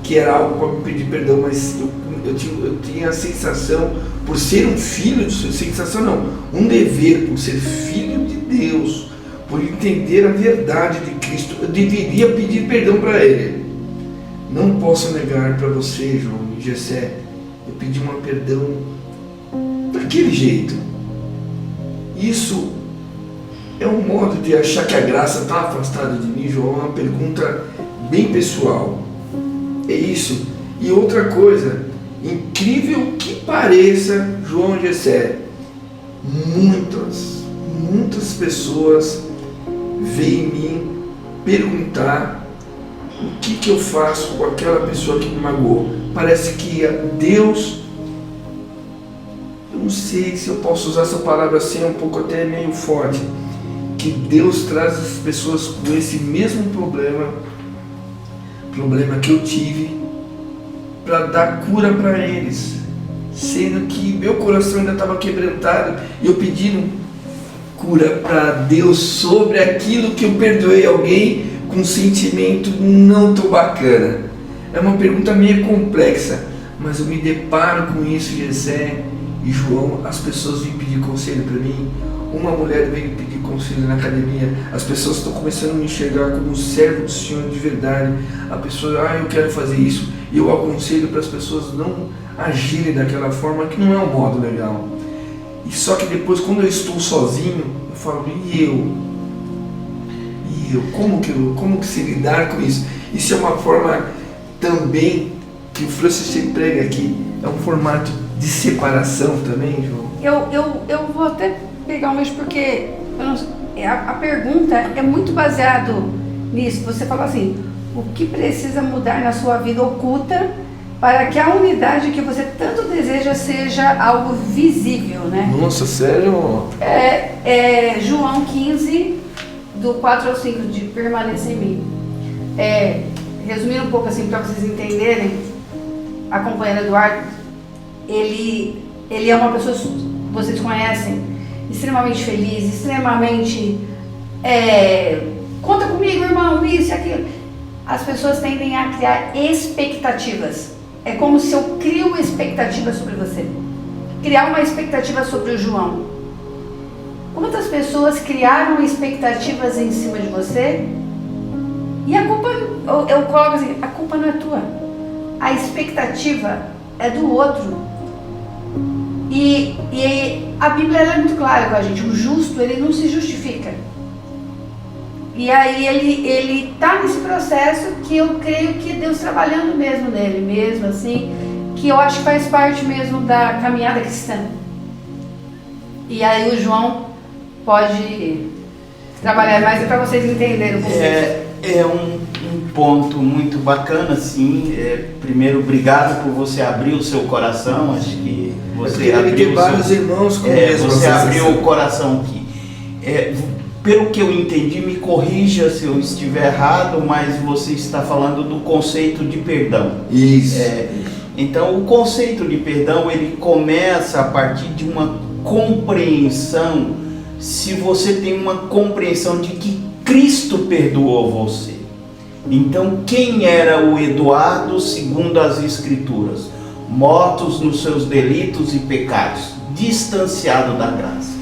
que era algo para me pedir perdão, mas eu tinha a sensação, por ser um filho, um dever, por ser filho de Deus, por entender a verdade de Cristo, eu deveria pedir perdão para Ele. Não posso negar para você, João e Gessé, eu pedi um perdão daquele jeito. Isso é um modo de achar que a graça está afastada de mim, João, é uma pergunta bem pessoal. É isso. E outra coisa, incrível que pareça, João e Gessé, muitas pessoas vêm em mim perguntar o que eu faço com aquela pessoa que me magoou. Parece que Deus, eu não sei se eu posso usar essa palavra assim, é um pouco até meio forte, que Deus traz as pessoas com esse mesmo problema que eu tive, para dar cura para eles, sendo que meu coração ainda estava quebrantado e eu pedindo cura para Deus sobre aquilo que eu perdoei alguém com um sentimento não tão bacana. É uma pergunta meio complexa, mas eu me deparo com isso, Gessé e João. As pessoas vêm pedir conselho para mim, uma mulher veio pedir conselho na academia, as pessoas estão começando a me enxergar como um servo do Senhor de verdade. A pessoa, eu quero fazer isso, e eu aconselho para as pessoas não agirem daquela forma, que não é um modo legal. E só que depois, quando eu estou sozinho, eu falo, e eu? Como que se lidar com isso? Isso é uma forma também que o Francis prega aqui, é um formato de separação também, João? Eu vou até pegar um mês porque a pergunta é muito baseado nisso. Você fala assim, o que precisa mudar na sua vida oculta para que a unidade que você tanto deseja seja algo visível, né? Nossa, sério? João 15, do 4 ao 5, de permaneça em mim. Resumindo um pouco assim, para vocês entenderem, a companheira Eduardo, ele é uma pessoa, vocês conhecem, extremamente feliz, extremamente... conta comigo, irmão, isso e aquilo. As pessoas tendem a criar expectativas. É como se eu crio expectativas sobre você. Criar uma expectativa sobre o João. Quantas pessoas criaram expectativas em cima de você? E a culpa, eu coloco assim, a culpa não é tua. A expectativa é do outro. E a Bíblia ela é muito clara com a gente. O justo, ele não se justifica. E aí ele está nesse processo que eu creio que Deus trabalhando mesmo nele, mesmo assim, que eu acho que faz parte mesmo da caminhada cristã. E aí o João pode trabalhar mais para vocês entenderem um pouco. É um ponto muito bacana, sim. Primeiro, obrigado por você abrir o seu coração. Acho que você abriu vários irmãos com você abriu o coração aqui. Pelo que eu entendi, me corrija se eu estiver errado, mas você está falando do conceito de perdão. Isso. Então, o conceito de perdão, ele começa a partir de uma compreensão, se você tem uma compreensão de que Cristo perdoou você. Então, quem era o Eduardo segundo as Escrituras? Mortos nos seus delitos e pecados, distanciado da graça.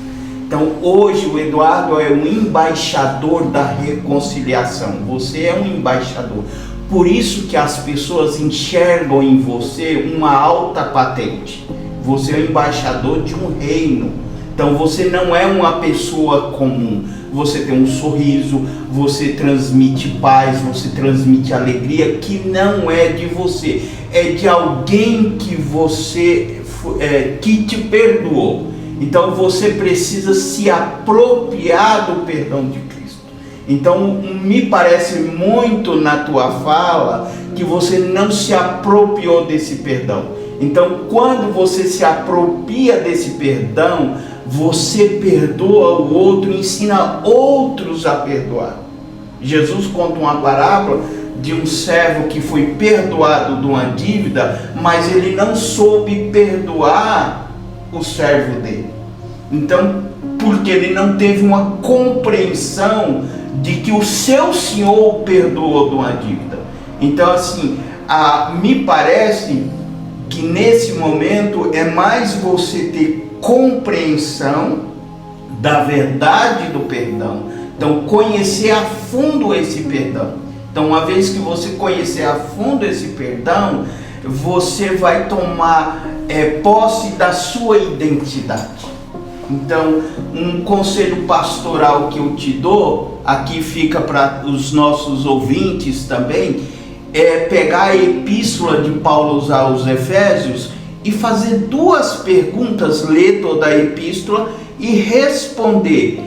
Então, hoje o Eduardo é um embaixador da reconciliação. Você é um embaixador. Por isso que as pessoas enxergam em você uma alta patente. Você é o embaixador de um reino. Então, você não é uma pessoa comum. Você tem um sorriso, você transmite paz, você transmite alegria, que não é de você. É de alguém que que te perdoou. Então você precisa se apropriar do perdão de Cristo. Então me parece muito na tua fala que você não se apropriou desse perdão. Então quando você se apropria desse perdão, você perdoa o outro, ensina outros a perdoar. Jesus conta uma parábola de um servo que foi perdoado de uma dívida, mas ele não soube perdoar o servo dele. Então, porque ele não teve uma compreensão de que o seu senhor o perdoou de uma dívida. Então, assim, me parece que nesse momento é mais você ter compreensão da verdade do perdão. Então, conhecer a fundo esse perdão. Então, uma vez que você conhecer a fundo esse perdão, você vai tomar posse da sua identidade. Então, um conselho pastoral que eu te dou, aqui fica para os nossos ouvintes também, é pegar a epístola de Paulo aos Efésios e fazer duas perguntas, ler toda a epístola e responder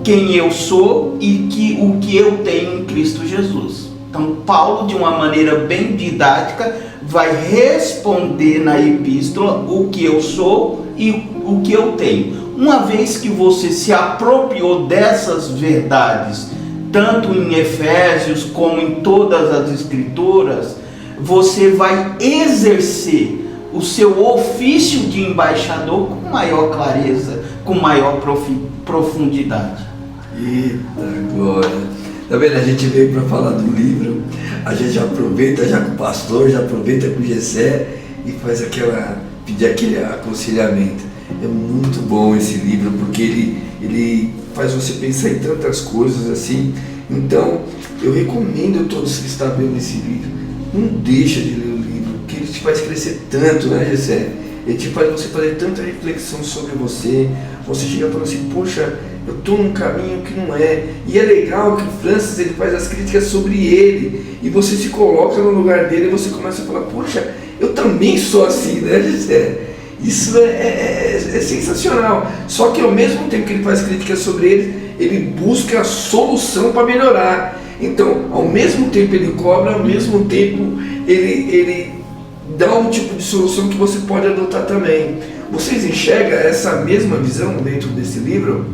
quem eu sou e o que eu tenho em Cristo Jesus. Então, Paulo, de uma maneira bem didática, vai responder na epístola o que eu sou e o que eu tenho. Uma vez que você se apropriou dessas verdades, tanto em Efésios como em todas as Escrituras, você vai exercer o seu ofício de embaixador com maior clareza, com maior profundidade. Eita glória! Tá vendo? A gente veio para falar do livro, a gente aproveita já com o pastor, já aproveita com o Gessé e faz pedir aquele aconselhamento. É muito bom esse livro, porque ele faz você pensar em tantas coisas assim. Então, eu recomendo a todos que estão vendo esse livro, não deixa de ler o livro, porque ele te faz crescer tanto, né, Gessé? ele te faz você fazer tanta reflexão sobre você. Você chega falando assim, poxa, eu estou num caminho que não é. E é legal que o Francis ele faz as críticas sobre ele, e você se coloca no lugar dele e você começa a falar, poxa, eu também sou assim, né, Gisele? Isso é sensacional. Só que ao mesmo tempo que ele faz críticas sobre ele busca a solução para melhorar. Então, ao mesmo tempo ele cobra, ao mesmo tempo ele dá um tipo de solução que você pode adotar também. Vocês enxergam essa mesma visão dentro desse livro?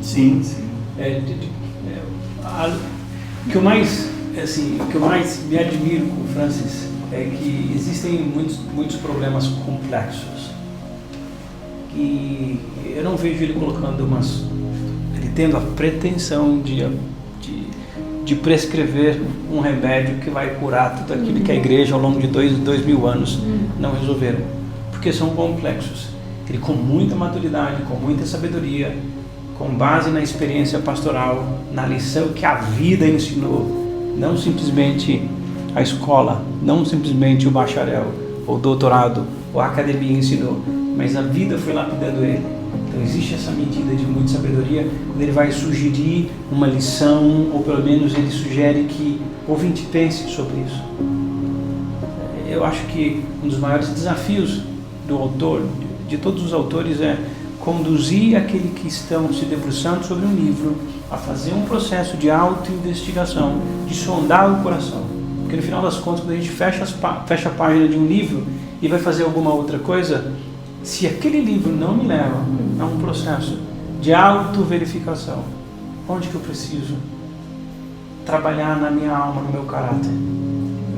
Sim. O que eu mais me admiro com o Francis é que existem muitos problemas complexos. E eu não vejo ele colocando ele tendo a pretensão de prescrever um remédio que vai curar tudo aquilo que a igreja ao longo de 2000 anos não resolveram, porque são complexos. Ele, com muita maturidade, com muita sabedoria, com base na experiência pastoral, na lição que a vida ensinou, não simplesmente a escola, não simplesmente o bacharel, ou doutorado, ou a academia ensinou, mas a vida foi lapidando ele. Então existe essa medida de muita sabedoria, quando ele vai sugerir uma lição, ou pelo menos ele sugere que o ouvinte pense sobre isso. Eu acho que um dos maiores desafios do autor, de todos os autores, é conduzir aqueles que estão se debruçando sobre um livro a fazer um processo de auto-investigação, de sondar o coração. Porque no final das contas, quando a gente fecha a página de um livro e vai fazer alguma outra coisa, se aquele livro não me leva a um processo de auto-verificação, onde que eu preciso trabalhar na minha alma, no meu caráter?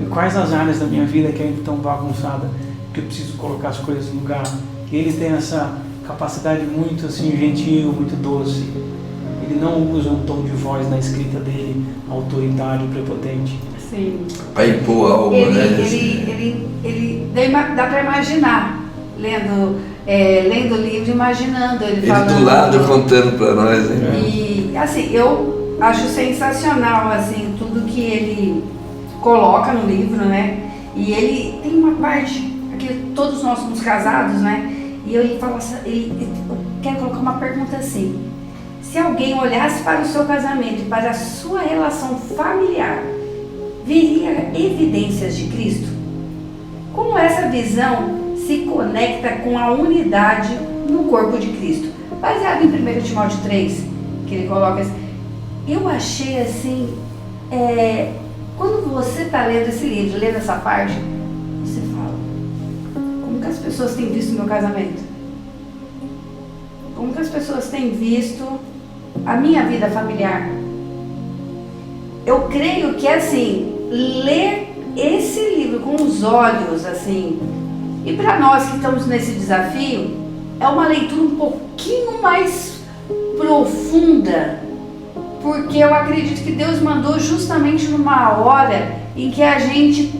E quais as áreas da minha vida que ainda estão bagunçadas, que eu preciso colocar as coisas no lugar? E ele tem essa capacidade muito assim, gentil, muito doce. Ele não usa um tom de voz na escrita dele autoritário, prepotente. Sim. Para impor algo, né? Ele dá para imaginar, lendo o livro, imaginando ele falando. Do lado contando para nós, né? E assim, eu acho sensacional assim, tudo que ele coloca no livro, né? E ele tem uma parte, aqui todos nós somos casados, né? E ele fala assim, ele quer colocar uma pergunta assim: se alguém olhasse para o seu casamento e para a sua relação familiar, veria evidências de Cristo? Como essa visão se conecta com a unidade no corpo de Cristo? Baseado em 1 Timóteo 3, que ele coloca assim, eu achei assim, quando você está lendo esse livro, lendo essa parte, você fala, como que as pessoas têm visto o meu casamento? Como que as pessoas têm visto a minha vida familiar? Eu creio que assim, ler esse livro com os olhos assim, e para nós que estamos nesse desafio, é uma leitura um pouquinho mais profunda, porque eu acredito que Deus mandou justamente numa hora em que a gente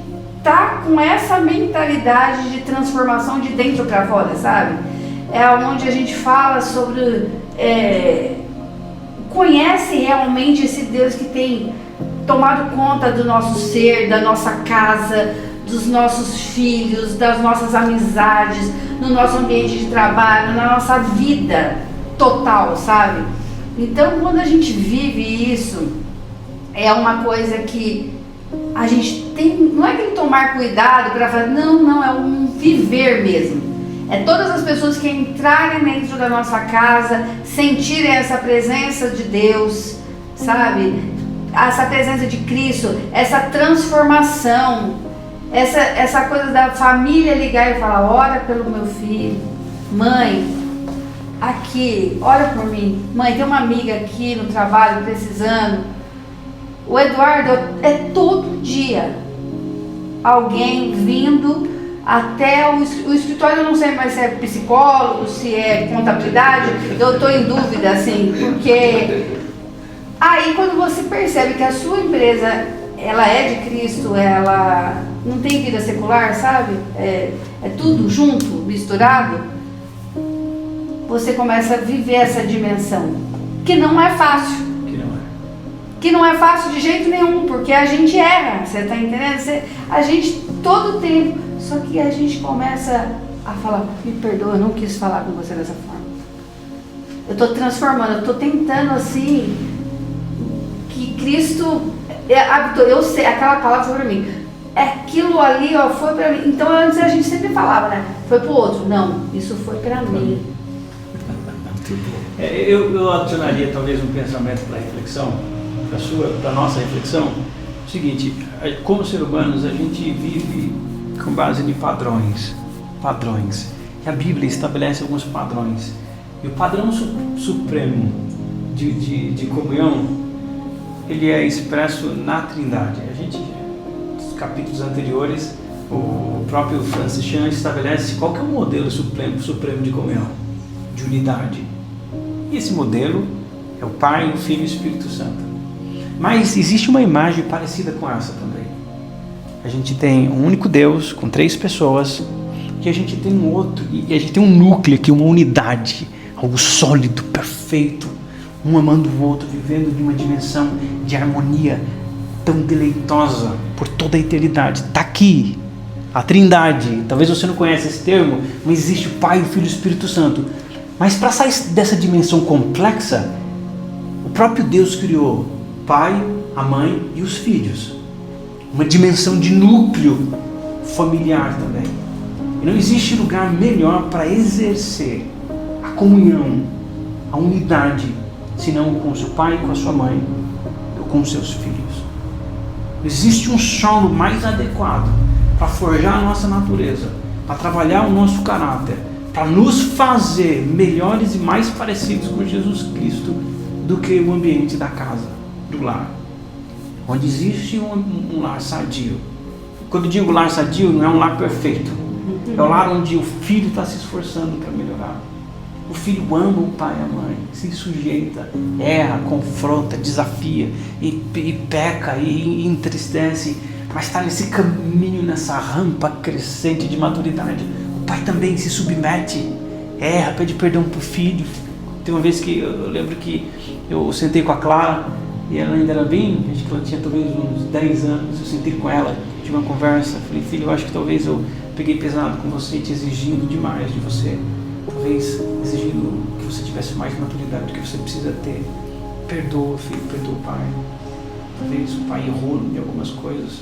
tá com essa mentalidade de transformação de dentro para fora, sabe? É onde a gente fala sobre, conhece realmente esse Deus que tem tomado conta do nosso ser, da nossa casa, dos nossos filhos, das nossas amizades, no nosso ambiente de trabalho, na nossa vida total, sabe? Então, quando a gente vive isso, é uma coisa que a gente tem, não é que tomar cuidado para fazer, não, é um viver mesmo. É todas as pessoas que entrarem dentro da nossa casa, sentirem essa presença de Deus, sabe? Essa presença de Cristo, essa transformação, essa coisa da família ligar e falar, ora pelo meu filho, mãe, aqui, ora por mim, mãe, tem uma amiga aqui no trabalho precisando. O Eduardo, é todo dia alguém vindo até o escritório, eu não sei mais se é psicólogo, se é contabilidade, eu estou em dúvida, assim, porque aí quando você percebe que a sua empresa, ela é de Cristo, ela não tem vida secular, sabe? É tudo junto, misturado, você começa a viver essa dimensão, que não é fácil. Que não é fácil de jeito nenhum, porque a gente erra, você tá entendendo? A gente todo tempo, só que a gente começa a falar, me perdoa, eu não quis falar com você dessa forma. Eu estou transformando, eu estou tentando assim, que Cristo habitou, eu sei, aquela palavra foi para mim. Aquilo ali, ó, foi para mim. Então antes a gente sempre falava, né? Foi para o outro. Não, isso foi para mim. Eu adicionaria talvez um pensamento para reflexão, para nossa reflexão. O seguinte, como seres humanos a gente vive com base em padrões. E a Bíblia estabelece alguns padrões. E o padrão supremo de comunhão, ele é expresso na Trindade. A gente, nos capítulos anteriores, o próprio Francis Chan estabelece qual que é o modelo supremo de comunhão, de unidade. E esse modelo é o Pai, o Filho e o Espírito Santo. Mas existe uma imagem parecida com essa também. A gente tem um único Deus com 3 pessoas, e a gente tem um outro, e a gente tem um núcleo aqui, uma unidade, algo sólido, perfeito, um amando o outro, vivendo de uma dimensão de harmonia tão deleitosa por toda a eternidade. Está aqui a Trindade. Talvez você não conheça esse termo, mas existe o Pai, o Filho e o Espírito Santo. Mas para sair dessa dimensão complexa, o próprio Deus criou o Pai, a Mãe e os filhos. Uma dimensão de núcleo familiar também. E não existe lugar melhor para exercer a comunhão, a unidade, senão com o seu pai, com a sua mãe, ou com os seus filhos. Não existe um solo mais adequado para forjar a nossa natureza, para trabalhar o nosso caráter, para nos fazer melhores e mais parecidos com Jesus Cristo do que o ambiente da casa, do lar, onde existe um lar sadio. Quando eu digo lar sadio, não é um lar perfeito, é o lar onde o filho está se esforçando para melhorar. O filho ama o pai e a mãe, se sujeita, erra, confronta, desafia e peca e entristece, mas está nesse caminho, nessa rampa crescente de maturidade. O pai também se submete, erra, pede perdão para o filho. Tem uma vez que eu lembro que eu sentei com a Clara e ela ainda era bem, acho que ela tinha talvez uns 10 anos, eu sentei com ela, tive uma conversa, falei, filho, eu acho que talvez eu peguei pesado com você, te exigindo demais de você. Talvez exigindo que você tivesse mais maturidade do que você precisa ter. Perdoa, filho, perdoa o pai. Talvez o pai errou em algumas coisas.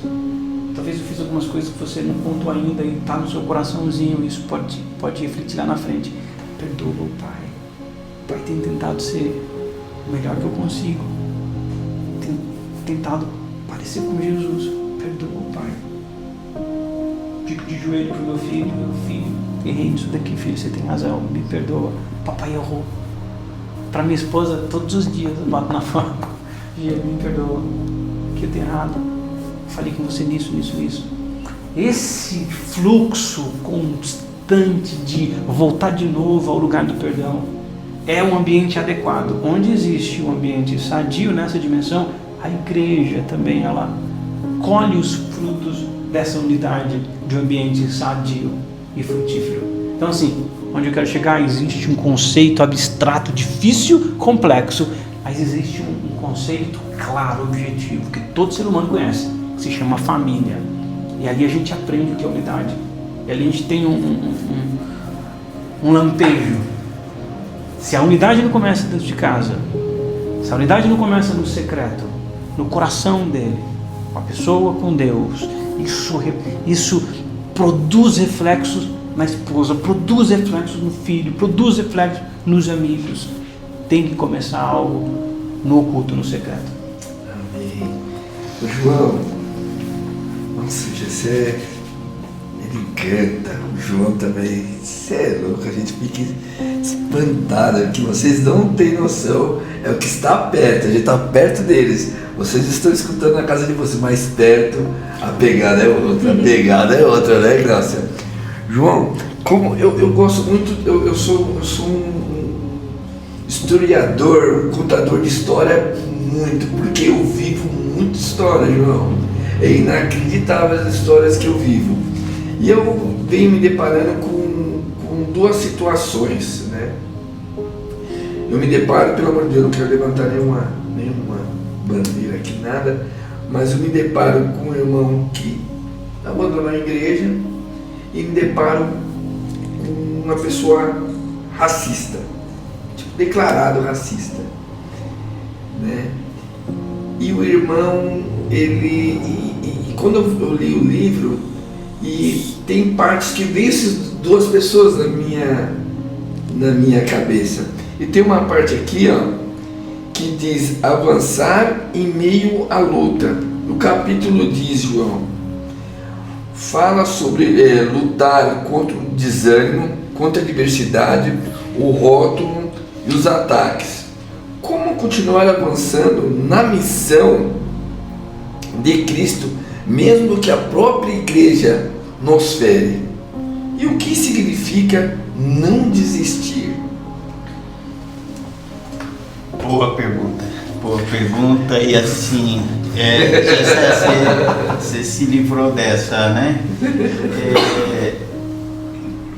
Talvez eu fiz algumas coisas que você não contou ainda e está no seu coraçãozinho. Isso pode refletir lá na frente. Perdoa o pai. O pai tem tentado ser o melhor que eu consigo. Tem tentado parecer com Jesus. Perdoa o pai. Fico de joelho para o meu filho, errei nisso daqui, filho, você tem razão, me perdoa, papai errou. Para minha esposa, todos os dias eu bato na forma, me perdoa, que eu tenho errado, falei com você nisso. Esse fluxo constante de voltar de novo ao lugar do perdão é um ambiente adequado. Onde existe um ambiente sadio nessa dimensão, a igreja também ela colhe os frutos dessa unidade de um ambiente sadio e frutífero. Então assim, onde eu quero chegar, existe um conceito abstrato, difícil, complexo, mas existe um conceito claro, objetivo, que todo ser humano conhece, que se chama família. E ali a gente aprende o que é unidade. E ali a gente tem um lampejo. Se a unidade não começa dentro de casa, se a unidade não começa no secreto, no coração dele, com a pessoa, com Deus, isso produz reflexos na esposa, produz reflexos no filho, produz reflexos nos amigos. Tem que começar algo no oculto, no secreto. Amém. O João, nossa, você, ele canta, o João também, você é louco, a gente fica espantado, que vocês não têm noção, é o que está perto, a gente está perto deles. Vocês estão escutando na casa de vocês, mais perto, a pegada é outra, né, Gláucia? João, como eu gosto muito, eu sou um historiador, um contador de história muito, porque eu vivo muita história, João. É inacreditável as histórias que eu vivo. E eu venho me deparando com duas situações, né? Eu me deparo, pelo amor de Deus, não quero levantar nenhuma bandeira aqui, nada, mas eu me deparo com um irmão que abandonou a igreja e me deparo com uma pessoa racista, tipo, declarado racista, né? E o irmão, e quando eu li o livro, e tem partes que vem essas duas pessoas na minha cabeça. E tem uma parte aqui, ó, que diz avançar em meio à luta. O capítulo diz, João, fala sobre lutar contra o desânimo, contra a adversidade, o rótulo e os ataques. Como continuar avançando na missão de Cristo, mesmo que a própria igreja nos fere? E o que significa não desistir? Boa pergunta, e assim, você se livrou dessa, né?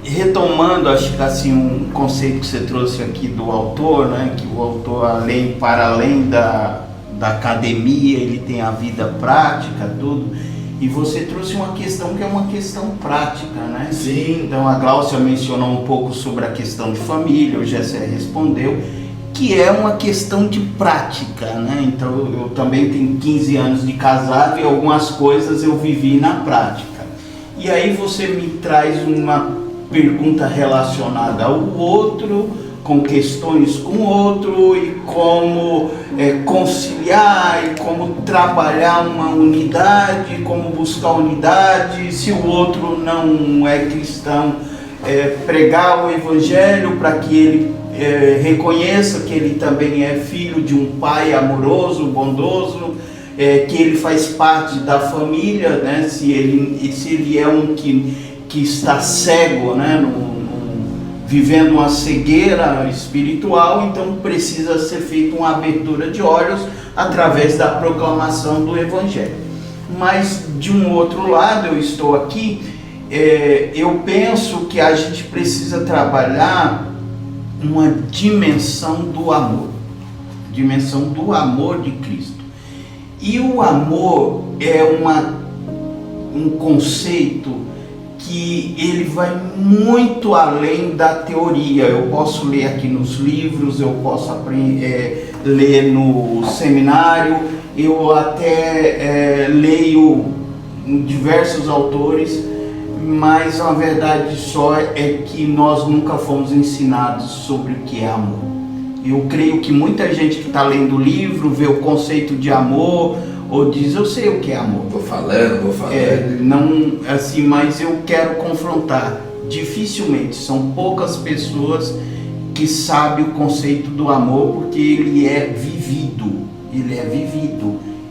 Retomando, acho que assim, um conceito que você trouxe aqui do autor, né? Que o autor, para além da academia, ele tem a vida prática, tudo. E você trouxe uma questão que é uma questão prática, né? Sim. Então a Gláucia mencionou um pouco sobre a questão de família, o Gessé respondeu, que é uma questão de prática, né? Então eu também tenho 15 anos de casado e algumas coisas eu vivi na prática. E aí você me traz uma pergunta relacionada ao outro, com questões com o outro, e como conciliar, e como trabalhar uma unidade, como buscar unidade, se o outro não é cristão, pregar o evangelho para que ele reconheça que ele também é filho de um pai amoroso, bondoso, que ele faz parte da família, né? Se ele é um que está cego, né? Vivendo uma cegueira espiritual, então precisa ser feita uma abertura de olhos através da proclamação do Evangelho. Mas de um outro lado, eu estou aqui, eu penso que a gente precisa trabalhar uma dimensão do amor de Cristo. E o amor é um conceito que ele vai muito além da teoria. Eu posso ler aqui nos livros, eu posso ler no seminário, eu até leio diversos autores, mas a verdade só é que nós nunca fomos ensinados sobre o que é amor. Eu creio que muita gente que está lendo o livro vê o conceito de amor, ou diz, eu sei o que é amor. Vou falando. Não, assim, mas eu quero confrontar. Dificilmente, são poucas pessoas que sabem o conceito do amor, porque ele é vivido,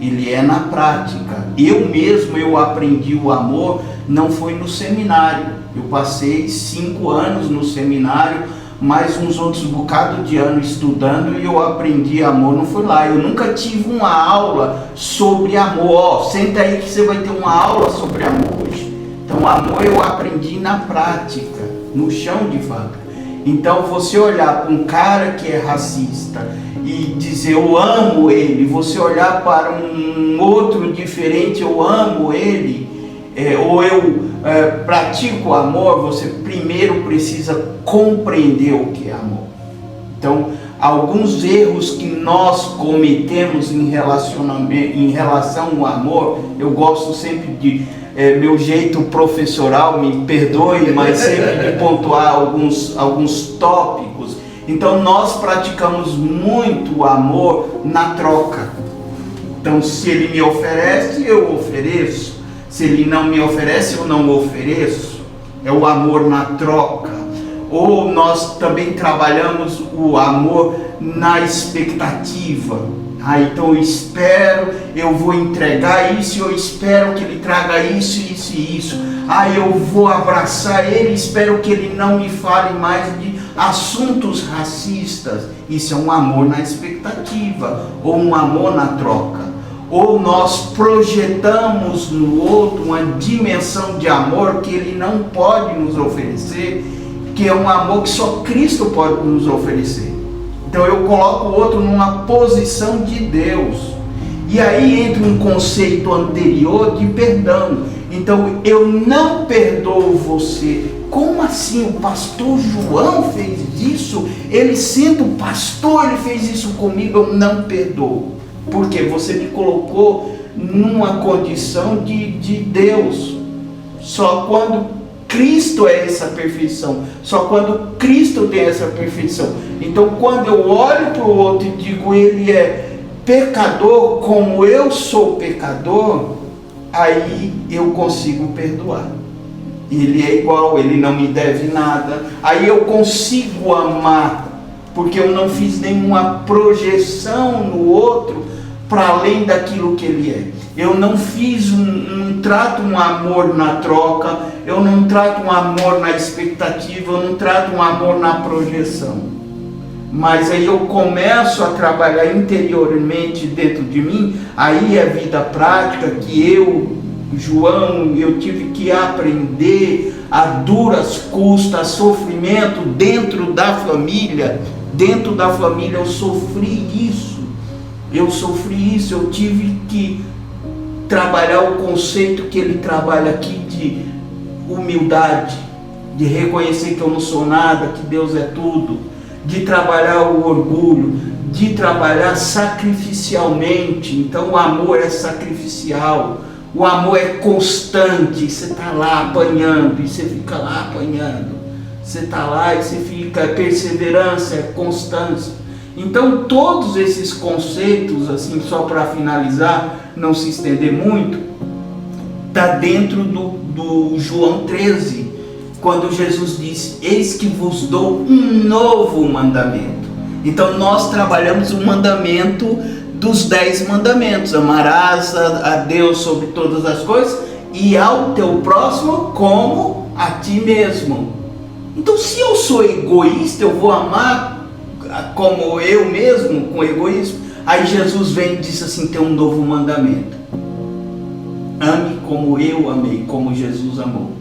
ele é na prática. Eu aprendi o amor, não foi no seminário. Eu passei 5 anos no seminário, mais uns outros bocados de ano estudando, e eu aprendi amor, não foi lá. Eu nunca tive uma aula sobre amor. Senta aí que você vai ter uma aula sobre amor hoje. Então amor eu aprendi na prática, no chão de fábrica. Então você olhar para um cara que é racista e dizer eu amo ele, você olhar para um outro diferente, eu amo ele, ou eu pratico amor, você primeiro precisa compreender o que é amor. Então, alguns erros que nós cometemos em relação ao amor, eu gosto sempre de, meu jeito professoral, me perdoe, mas sempre de pontuar alguns tópicos. Então, nós praticamos muito o amor na troca. Então, se ele me oferece, eu ofereço. Se ele não me oferece, eu não ofereço. É o amor na troca. Ou nós também trabalhamos o amor na expectativa. Então eu espero, eu vou entregar isso, eu espero que ele traga isso, isso e isso. Eu vou abraçar ele, espero que ele não me fale mais de assuntos racistas. Isso é um amor na expectativa, ou um amor na troca. Ou nós projetamos no outro uma dimensão de amor que ele não pode nos oferecer, que é um amor que só Cristo pode nos oferecer. Então eu coloco o outro numa posição de Deus. E aí entra um conceito anterior de perdão. Então eu não perdoo você. Como assim? O pastor João fez isso? Ele sendo pastor, ele fez isso comigo, eu não perdoo. Porque você me colocou numa condição de Deus. Só quando Cristo é essa perfeição. Só quando Cristo tem essa perfeição. Então quando eu olho para o outro e digo, ele é pecador como eu sou pecador, aí eu consigo perdoar. Ele é igual, ele não me deve nada. Aí eu consigo amar, porque eu não fiz nenhuma projeção no outro para além daquilo que ele é. Eu não fiz não trato um amor na troca, eu não trato um amor na expectativa, eu não trato um amor na projeção. Mas aí eu começo a trabalhar interiormente dentro de mim, aí é a vida prática que João, eu tive que aprender a duras custas, a sofrimento dentro da família. Dentro da família eu sofri isso. Eu tive que trabalhar o conceito que ele trabalha aqui de humildade, de reconhecer que eu não sou nada, que Deus é tudo, de trabalhar o orgulho, de trabalhar sacrificialmente. Então o amor é sacrificial. O amor é constante, você está lá apanhando, e você fica lá apanhando. Você está lá e você fica, perseverança, é constância. Então todos esses conceitos, assim, só para finalizar, não se estender muito, está dentro do João 13, quando Jesus disse, eis que vos dou um novo mandamento. Então nós trabalhamos o mandamento dos 10 mandamentos, amarás a Deus sobre todas as coisas e ao teu próximo como a ti mesmo. Então se eu sou egoísta, eu vou amar como eu mesmo, com egoísmo. Aí Jesus vem e diz assim, tem um novo mandamento, ame como eu amei, como Jesus amou.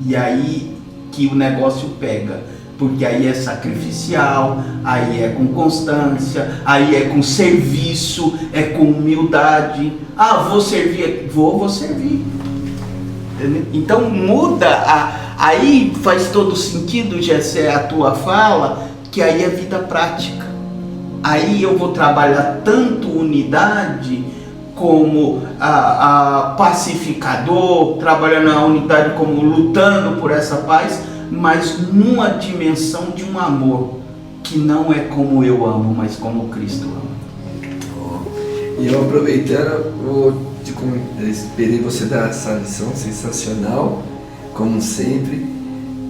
E aí que o negócio pega, porque aí é sacrificial, aí é com constância, aí é com serviço, é com humildade. Ah, vou servir, vou servir. Então muda, aí faz todo sentido, Gessé, a tua fala, que aí é vida prática. Aí eu vou trabalhar tanto unidade como a pacificador, trabalhando a unidade como lutando por essa paz, mas numa dimensão de um amor que não é como eu amo, mas como Cristo ama. E eu aproveitando, eu esperei você dar essa lição sensacional, como sempre.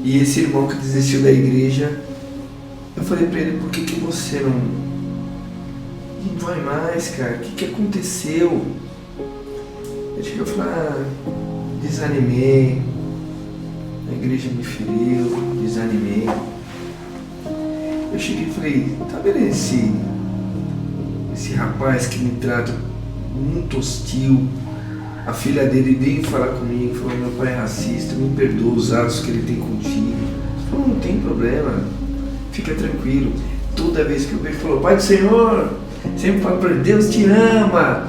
E esse irmão que desistiu da igreja, eu falei para ele, por que você não vai mais, cara? O que aconteceu? Ele chegou a falar, desanimei, a igreja me feriu, desanimei. Eu cheguei e falei, tá vendo esse rapaz que me trata muito hostil? A filha dele veio falar comigo, falou, meu pai é racista, me perdoa os atos que ele tem contigo. Eu falei, não tem problema, fica tranquilo. Toda vez que eu vejo, ele falou, Pai do Senhor, sempre falo para ele, Deus te ama.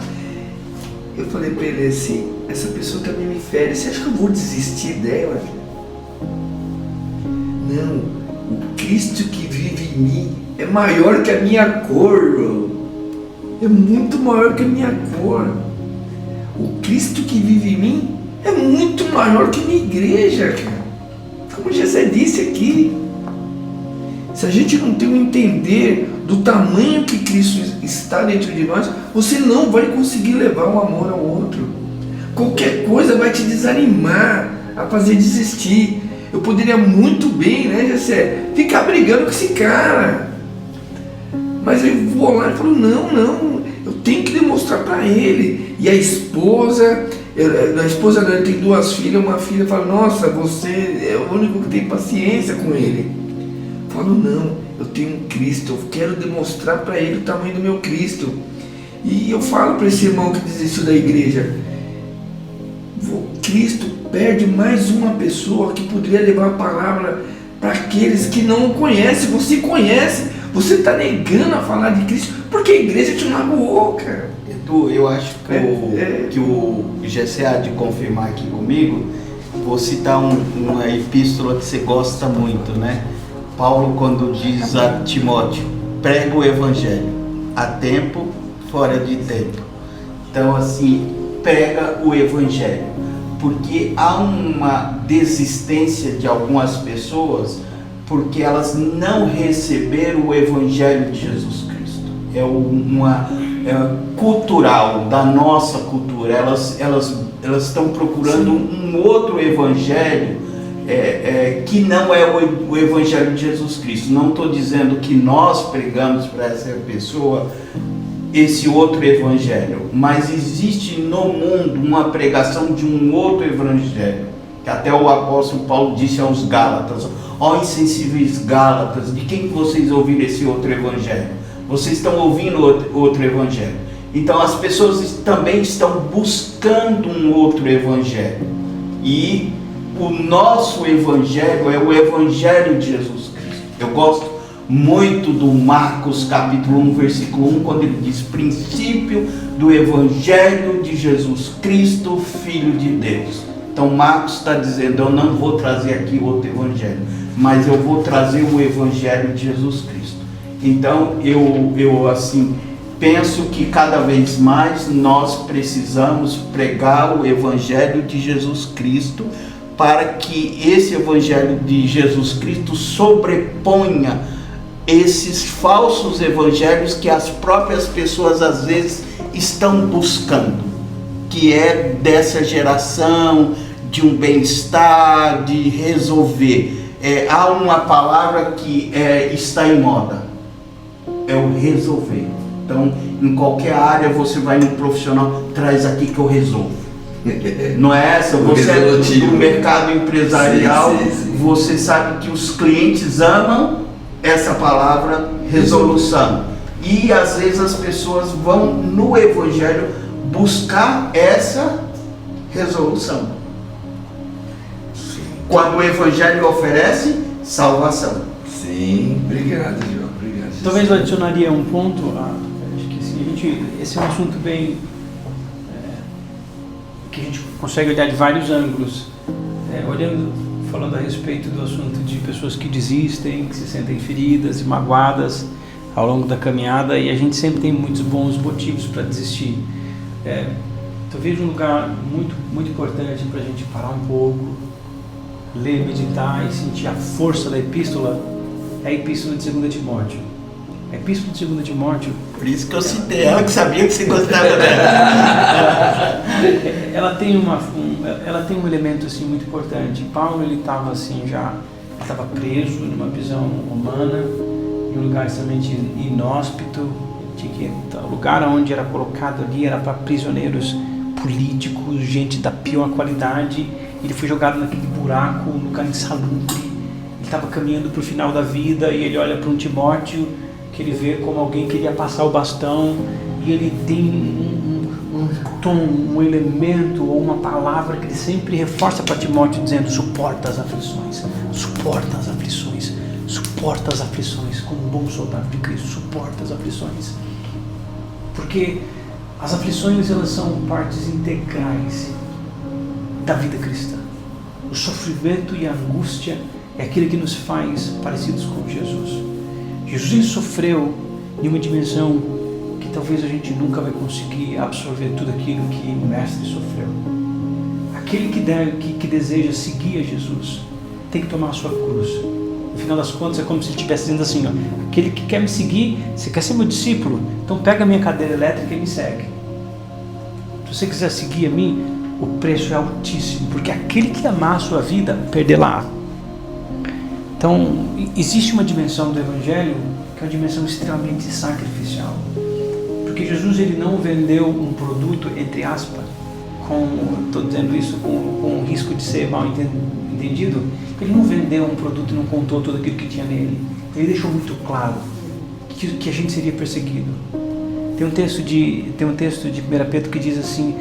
Eu falei para ele assim, essa pessoa também me fere, você acha que eu vou desistir dela? Não, o Cristo que vive em mim é maior que a minha cor, é muito maior que a minha cor. O Cristo que vive em mim é muito maior que a minha igreja, cara. Como Gessé disse aqui, se a gente não tem um entender do tamanho que Cristo está dentro de nós, você não vai conseguir levar o amor ao outro. Qualquer coisa vai te desanimar, a fazer desistir. Eu poderia muito bem, né, Gessé, ficar brigando com esse cara. Mas eu vou lá e falo, não, eu tenho que demonstrar para ele. E a esposa dele tem 2 filhas, uma filha fala, nossa, você é o único que tem paciência com ele. Eu falo, não, eu tenho um Cristo, eu quero demonstrar para ele o tamanho do meu Cristo. E eu falo para esse irmão que desistiu da igreja, Cristo perde mais uma pessoa que poderia levar a palavra para aqueles que não o conhecem. Você conhece, você está negando a falar de Cristo porque a igreja te magoou, cara. Eu acho que o Gessé há de confirmar aqui comigo. Vou citar uma epístola que você gosta muito, né? Paulo, quando diz a Timóteo, prega o evangelho, a tempo, fora de tempo. Então, assim, prega o evangelho, porque há uma desistência de algumas pessoas porque elas não receberam o evangelho de Jesus Cristo. É cultural, da nossa cultura. Elas estão procurando um outro evangelho que não é o evangelho de Jesus Cristo. Não estou dizendo que nós pregamos para essa pessoa esse outro evangelho, mas existe no mundo uma pregação de um outro evangelho, que até o apóstolo Paulo disse aos Gálatas: ó insensíveis Gálatas, de quem vocês ouviram esse outro evangelho? Vocês estão ouvindo outro evangelho. Então as pessoas também estão buscando um outro evangelho, e o nosso evangelho é o evangelho de Jesus Cristo. Eu gosto muito do Marcos capítulo 1, versículo 1, quando ele diz: princípio do evangelho de Jesus Cristo, Filho de Deus. Então Marcos está dizendo: eu não vou trazer aqui outro evangelho, mas eu vou trazer o evangelho de Jesus Cristo. Então eu assim penso que cada vez mais nós precisamos pregar o evangelho de Jesus Cristo, para que esse evangelho de Jesus Cristo sobreponha esses falsos evangelhos que as próprias pessoas às vezes estão buscando, que é dessa geração de um bem-estar, de resolver. Há uma palavra que está em moda, é o resolver. Então, em qualquer área você vai no profissional, traz aqui que eu resolvo. Não é essa? Você é do mercado empresarial, sim. Você sabe que os clientes amam essa palavra resolução, e às vezes as pessoas vão no evangelho buscar essa resolução, quando o evangelho oferece salvação. Sim, obrigado, João. Obrigado. Talvez eu adicionaria um ponto. Acho que assim, esse é um assunto bem que a gente consegue olhar de vários ângulos, falando a respeito do assunto de pessoas que desistem, que se sentem feridas e magoadas ao longo da caminhada, e a gente sempre tem muitos bons motivos para desistir. Talvez um lugar muito, muito importante para a gente parar um pouco, ler, meditar e sentir a força da epístola é a epístola de 2 Timóteo. A epístola de 2 Timóteo... Por isso que eu citei ela, que sabia que você gostava dela. Ela tem um elemento assim muito importante. Paulo, ele estava assim estava preso numa prisão romana, em um lugar extremamente inóspito. O lugar onde era colocado ali era para prisioneiros políticos, gente da pior qualidade. Ele foi jogado naquele buraco, um lugar insalubre. Ele estava caminhando para o final da vida, e ele olha para um Timóteo que ele vê como alguém que ia passar o bastão, e ele tem um tom, um elemento ou uma palavra que ele sempre reforça para Timóteo, dizendo: suporta as aflições, suporta as aflições, suporta as aflições, como um bom soldado de Cristo, suporta as aflições. Porque as aflições, elas são partes integrais da vida cristã. O sofrimento e a angústia é aquilo que nos faz parecidos com Jesus. Jesus sofreu em uma dimensão que talvez a gente nunca vai conseguir absorver tudo aquilo que o Mestre sofreu. Aquele que deseja seguir a Jesus tem que tomar a sua cruz. No final das contas é como se ele estivesse dizendo assim: aquele que quer me seguir, você quer ser meu discípulo? Então pega a minha cadeira elétrica e me segue. Se você quiser seguir a mim, o preço é altíssimo, porque aquele que amar a sua vida, perdê-la. Então, existe uma dimensão do Evangelho que é uma dimensão extremamente sacrificial. Porque Jesus, ele não vendeu um produto, entre aspas, estou dizendo isso com o risco de ser mal entendido, ele não vendeu um produto e não contou tudo aquilo que tinha nele. Ele deixou muito claro que a gente seria perseguido. Tem um texto de 1 Pedro que diz assim: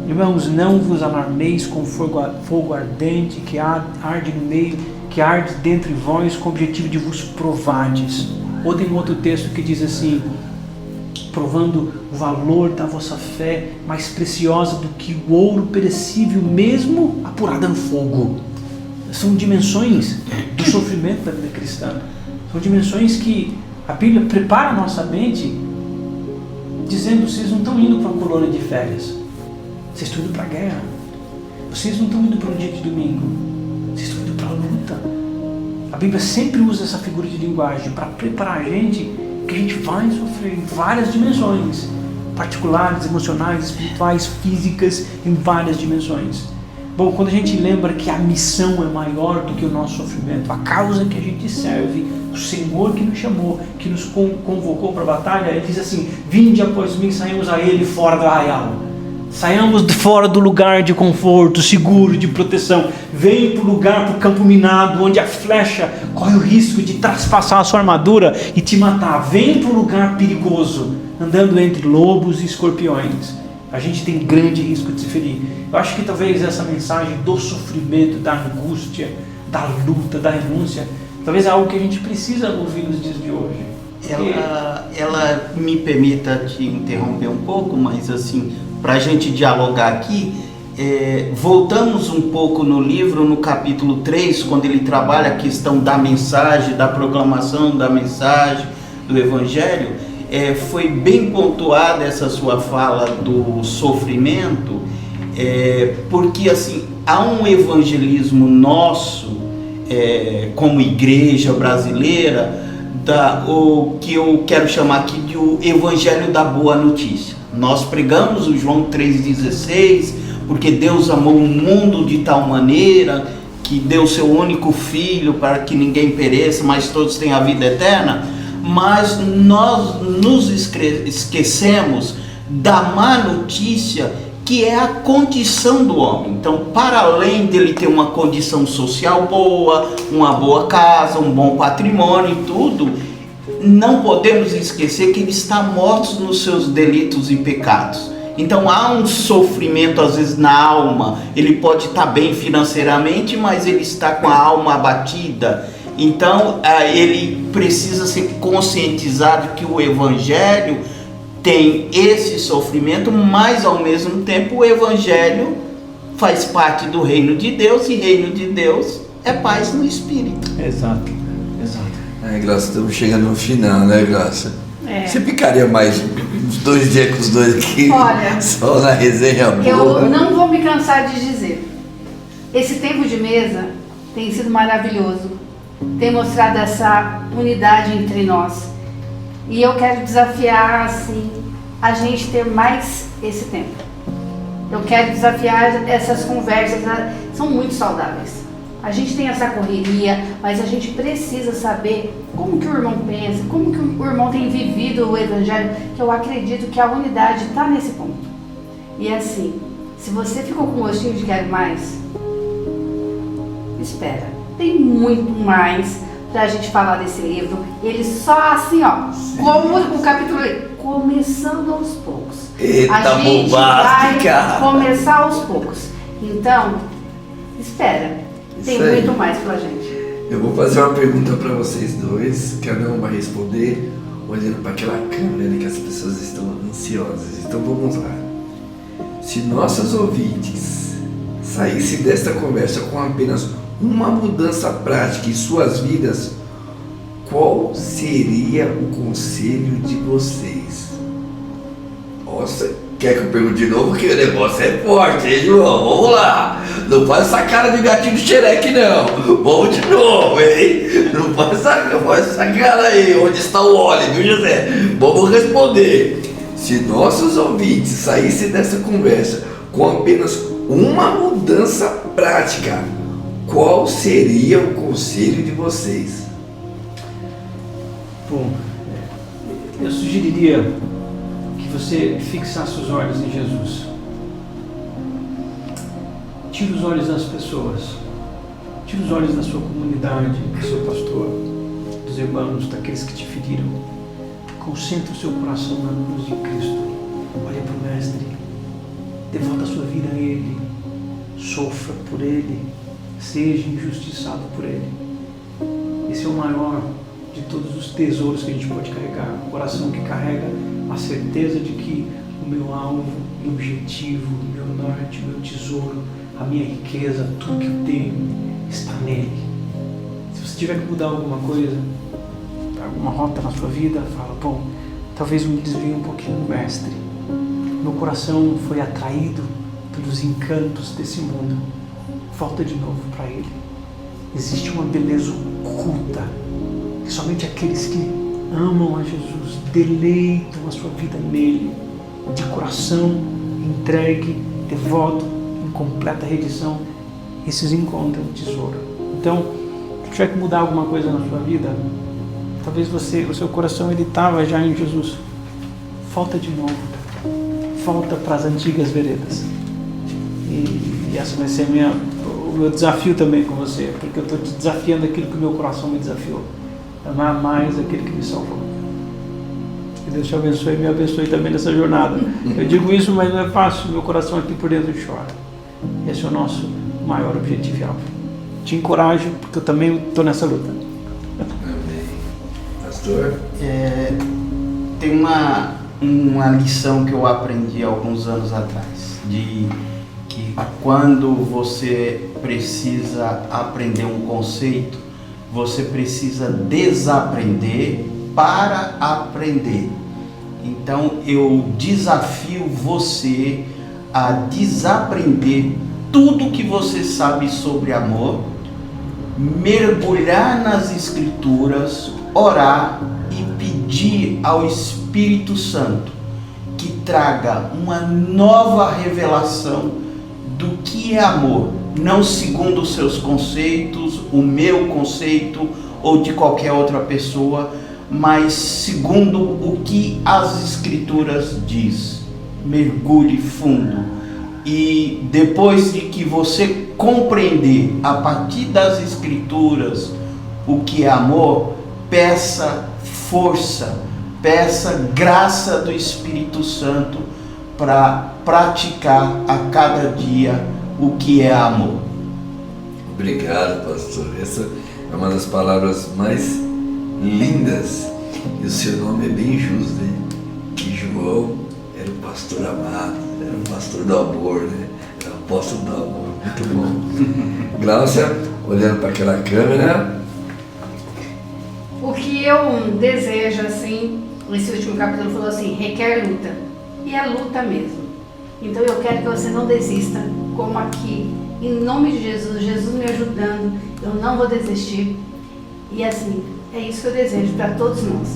irmãos, não vos alarmeis com fogo ardente que arde no meio, que arde dentro de vós, com o objetivo de vos provardes. Ou tem um outro texto que diz assim: provando o valor da vossa fé, mais preciosa do que o ouro perecível, mesmo apurada no fogo. São dimensões do sofrimento da vida cristã. São dimensões que a Bíblia prepara a nossa mente, dizendo: vocês não estão indo para uma colônia de férias, vocês estão indo para a guerra. Vocês não estão indo para um dia de domingo, vocês estão indo para a luta. A Bíblia sempre usa essa figura de linguagem para preparar a gente que a gente vai sofrer em várias dimensões, particulares, emocionais, espirituais, físicas, em várias dimensões. Bom, quando a gente lembra que a missão é maior do que o nosso sofrimento, a causa que a gente serve, o Senhor que nos chamou, que nos convocou para a batalha, Ele diz assim: vinde após mim, saímos a Ele fora do arraial. Saiamos de fora do lugar de conforto, seguro, de proteção. Vem para o lugar, para o campo minado, onde a flecha corre o risco de traspassar a sua armadura e te matar. Vem para o lugar perigoso, andando entre lobos e escorpiões. A gente tem grande risco de se ferir. Eu acho que talvez essa mensagem do sofrimento, da angústia, da luta, da renúncia, talvez é algo que a gente precisa ouvir nos dias de hoje. Ela me permita te interromper um pouco, mas assim, para a gente dialogar aqui, voltamos um pouco no livro, no capítulo 3, quando ele trabalha a questão da mensagem, da proclamação da mensagem, do Evangelho. Foi bem pontuada essa sua fala do sofrimento, porque assim, há um evangelismo nosso, como igreja brasileira, o que eu quero chamar aqui de o evangelho da boa notícia. Nós pregamos o João 3,16, porque Deus amou o mundo de tal maneira que deu seu único filho para que ninguém pereça, mas todos tenham a vida eterna. Mas nós nos esquecemos da má notícia, que é a condição do homem. Então, para além dele ter uma condição social boa, uma boa casa, um bom patrimônio e tudo, não podemos esquecer que ele está morto nos seus delitos e pecados. Então há um sofrimento às vezes na alma. Ele pode estar bem financeiramente, mas ele está com a alma abatida. Então ele precisa ser conscientizado que o Evangelho tem esse sofrimento, mas ao mesmo tempo o Evangelho faz parte do reino de Deus, e reino de Deus é paz no Espírito. Exato. Graça, estamos chegando no final, né, Graça? Você ficaria mais uns 2 dias com os dois aqui? Olha, só na resenha boa? Eu não vou me cansar de dizer. Esse tempo de mesa tem sido maravilhoso. Tem mostrado essa unidade entre nós. E eu quero desafiar, assim, a gente ter mais esse tempo. Eu quero desafiar essas conversas, são muito saudáveis. A gente tem essa correria, mas a gente precisa saber como que o irmão pensa, como que o irmão tem vivido o Evangelho, que eu acredito que a unidade está nesse ponto. E assim, se você ficou com gostinho de quero mais, espera. Tem muito mais pra gente falar desse livro. Ele só assim, ó, como o capítulo, começando aos poucos. Eita, a gente bombástica! vai começar aos poucos. Então, espera. Tem muito mais pra gente. Eu vou fazer uma pergunta para vocês dois, cada um vai responder olhando para aquela câmera que as pessoas estão ansiosas. Então vamos lá. Se nossos ouvintes saíssem desta conversa com apenas uma mudança prática em suas vidas, qual seria o conselho de vocês? Nossa, quer que eu pergunte de novo? Porque o negócio é forte, hein, João? Vamos lá! Não faz essa cara de gatinho xereque, não! Vamos de novo, hein? Não faz essa cara aí, onde está o óleo, viu, José? Vamos responder. Se nossos ouvintes saíssem dessa conversa com apenas uma mudança prática, qual seria o conselho de vocês? Bom, eu sugeriria que você fixasse os olhos em Jesus. Tira os olhos das pessoas. Tira os olhos da sua comunidade, do seu pastor, dos irmãos, daqueles que te feriram. Concentre o seu coração na cruz de Cristo. Olha para o Mestre. Devota a sua vida a Ele. Sofra por Ele. Seja injustiçado por Ele. Esse é o maior de todos os tesouros que a gente pode carregar. Um coração que carrega a certeza de que o meu alvo, meu objetivo, meu norte, meu tesouro, a minha riqueza, tudo que eu tenho está nele. Se você tiver que mudar alguma coisa, alguma rota na sua vida, fala, bom, talvez eu me desvie um pouquinho do mestre. Meu coração foi atraído pelos encantos desse mundo. Volta de novo para ele. Existe uma beleza oculta que somente aqueles que amam a Jesus deleitam a sua vida nele, de coração entregue, devoto, em completa rendição. Esses encontram o tesouro. Então, se tiver que mudar alguma coisa na sua vida, talvez o seu coração ele estava já em Jesus. Volta de novo. Volta para as antigas veredas. E essa vai ser o meu desafio também com você, porque eu estou te desafiando aquilo que o meu coração me desafiou. Amar mais aquele que me salvou. Que Deus te abençoe e me abençoe também nessa jornada. Eu digo isso, mas não é fácil. Meu coração aqui por dentro chora. Esse é o nosso maior objetivo e alvo. Te encorajo, porque eu também estou nessa luta. Amém. Pastor? Tem uma lição que eu aprendi alguns anos atrás, de que quando você precisa aprender um conceito, você precisa desaprender para aprender. Então eu desafio você a desaprender tudo que você sabe sobre amor, mergulhar nas Escrituras, orar e pedir ao Espírito Santo que traga uma nova revelação do que é amor, não segundo os seus conceitos, o meu conceito ou de qualquer outra pessoa, mas segundo o que as Escrituras diz. Mergulhe fundo e depois de que você compreender a partir das Escrituras o que é amor, peça força, peça graça do Espírito Santo para praticar a cada dia o que é amor. Obrigado, pastor. Essa é uma das palavras mais lindas. E o seu nome é bem justo, né? Que João era o pastor amado, era o pastor do amor, né? Era o apóstolo do amor. Muito bom. Gláucia, olhando para aquela câmera. O que eu desejo, assim, esse último capítulo falou assim, requer luta. E é luta mesmo. Então eu quero que você não desista, como aqui, em nome de Jesus, Jesus me ajudando, eu não vou desistir. E assim, é isso que eu desejo para todos nós.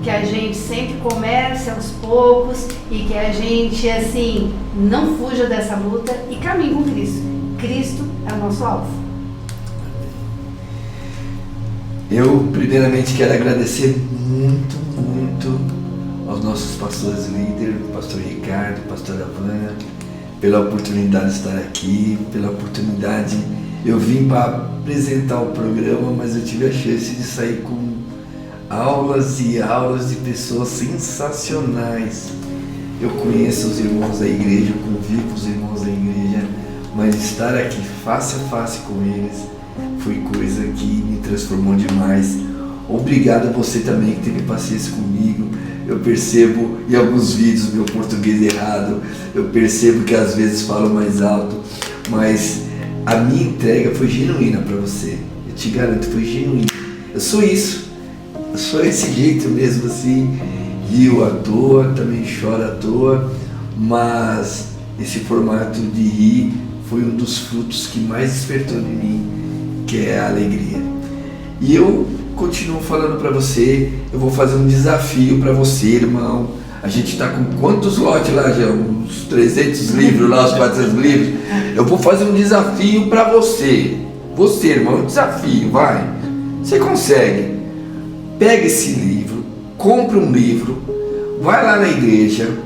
Que a gente sempre comece aos poucos e que a gente, assim, não fuja dessa luta e caminhe com Cristo. Cristo é o nosso alvo. Eu, primeiramente, quero agradecer muito, muito aos nossos pastores líderes, pastor Ricardo, pastora Vânia, pela oportunidade de estar aqui, pela oportunidade. Eu vim para apresentar o programa, mas eu tive a chance de sair com aulas e aulas de pessoas sensacionais. Eu conheço os irmãos da igreja, eu convivo com os irmãos da igreja, mas estar aqui face a face com eles foi coisa que me transformou demais. Obrigado a você também que teve paciência comigo. Eu percebo em alguns vídeos meu português errado, eu percebo que às vezes falo mais alto, mas a minha entrega foi genuína para você. Eu te garanto, foi genuína. Eu sou isso, eu sou esse jeito mesmo assim, rio à toa, também choro à toa, mas esse formato de rir foi um dos frutos que mais despertou em mim, que é a alegria. E eu continuo falando para você, eu vou fazer um desafio para você, irmão. A gente está com quantos lotes lá já? Uns 300 livros lá, uns 400 livros. Eu vou fazer um desafio para você. Você, irmão, um desafio, vai. Você consegue. Pega esse livro, compra um livro, vai lá na igreja,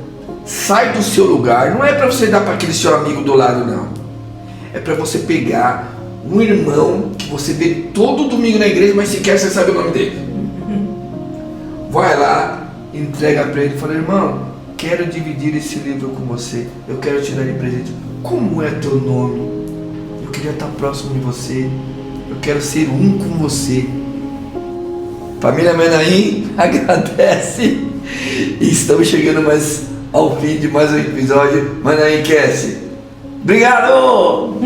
sai do seu lugar. Não é para você dar para aquele seu amigo do lado, não. É para você pegar um irmão que você vê todo domingo na igreja, mas sequer você sabe o nome dele. Vai lá, entrega para ele e fala: irmão, quero dividir esse livro com você, eu quero te dar de presente. Como é teu nome? Eu queria estar próximo de você, eu quero ser um com você. Família Manaim agradece. E estamos chegando ao fim de mais um episódio Manaim Cast. Obrigado!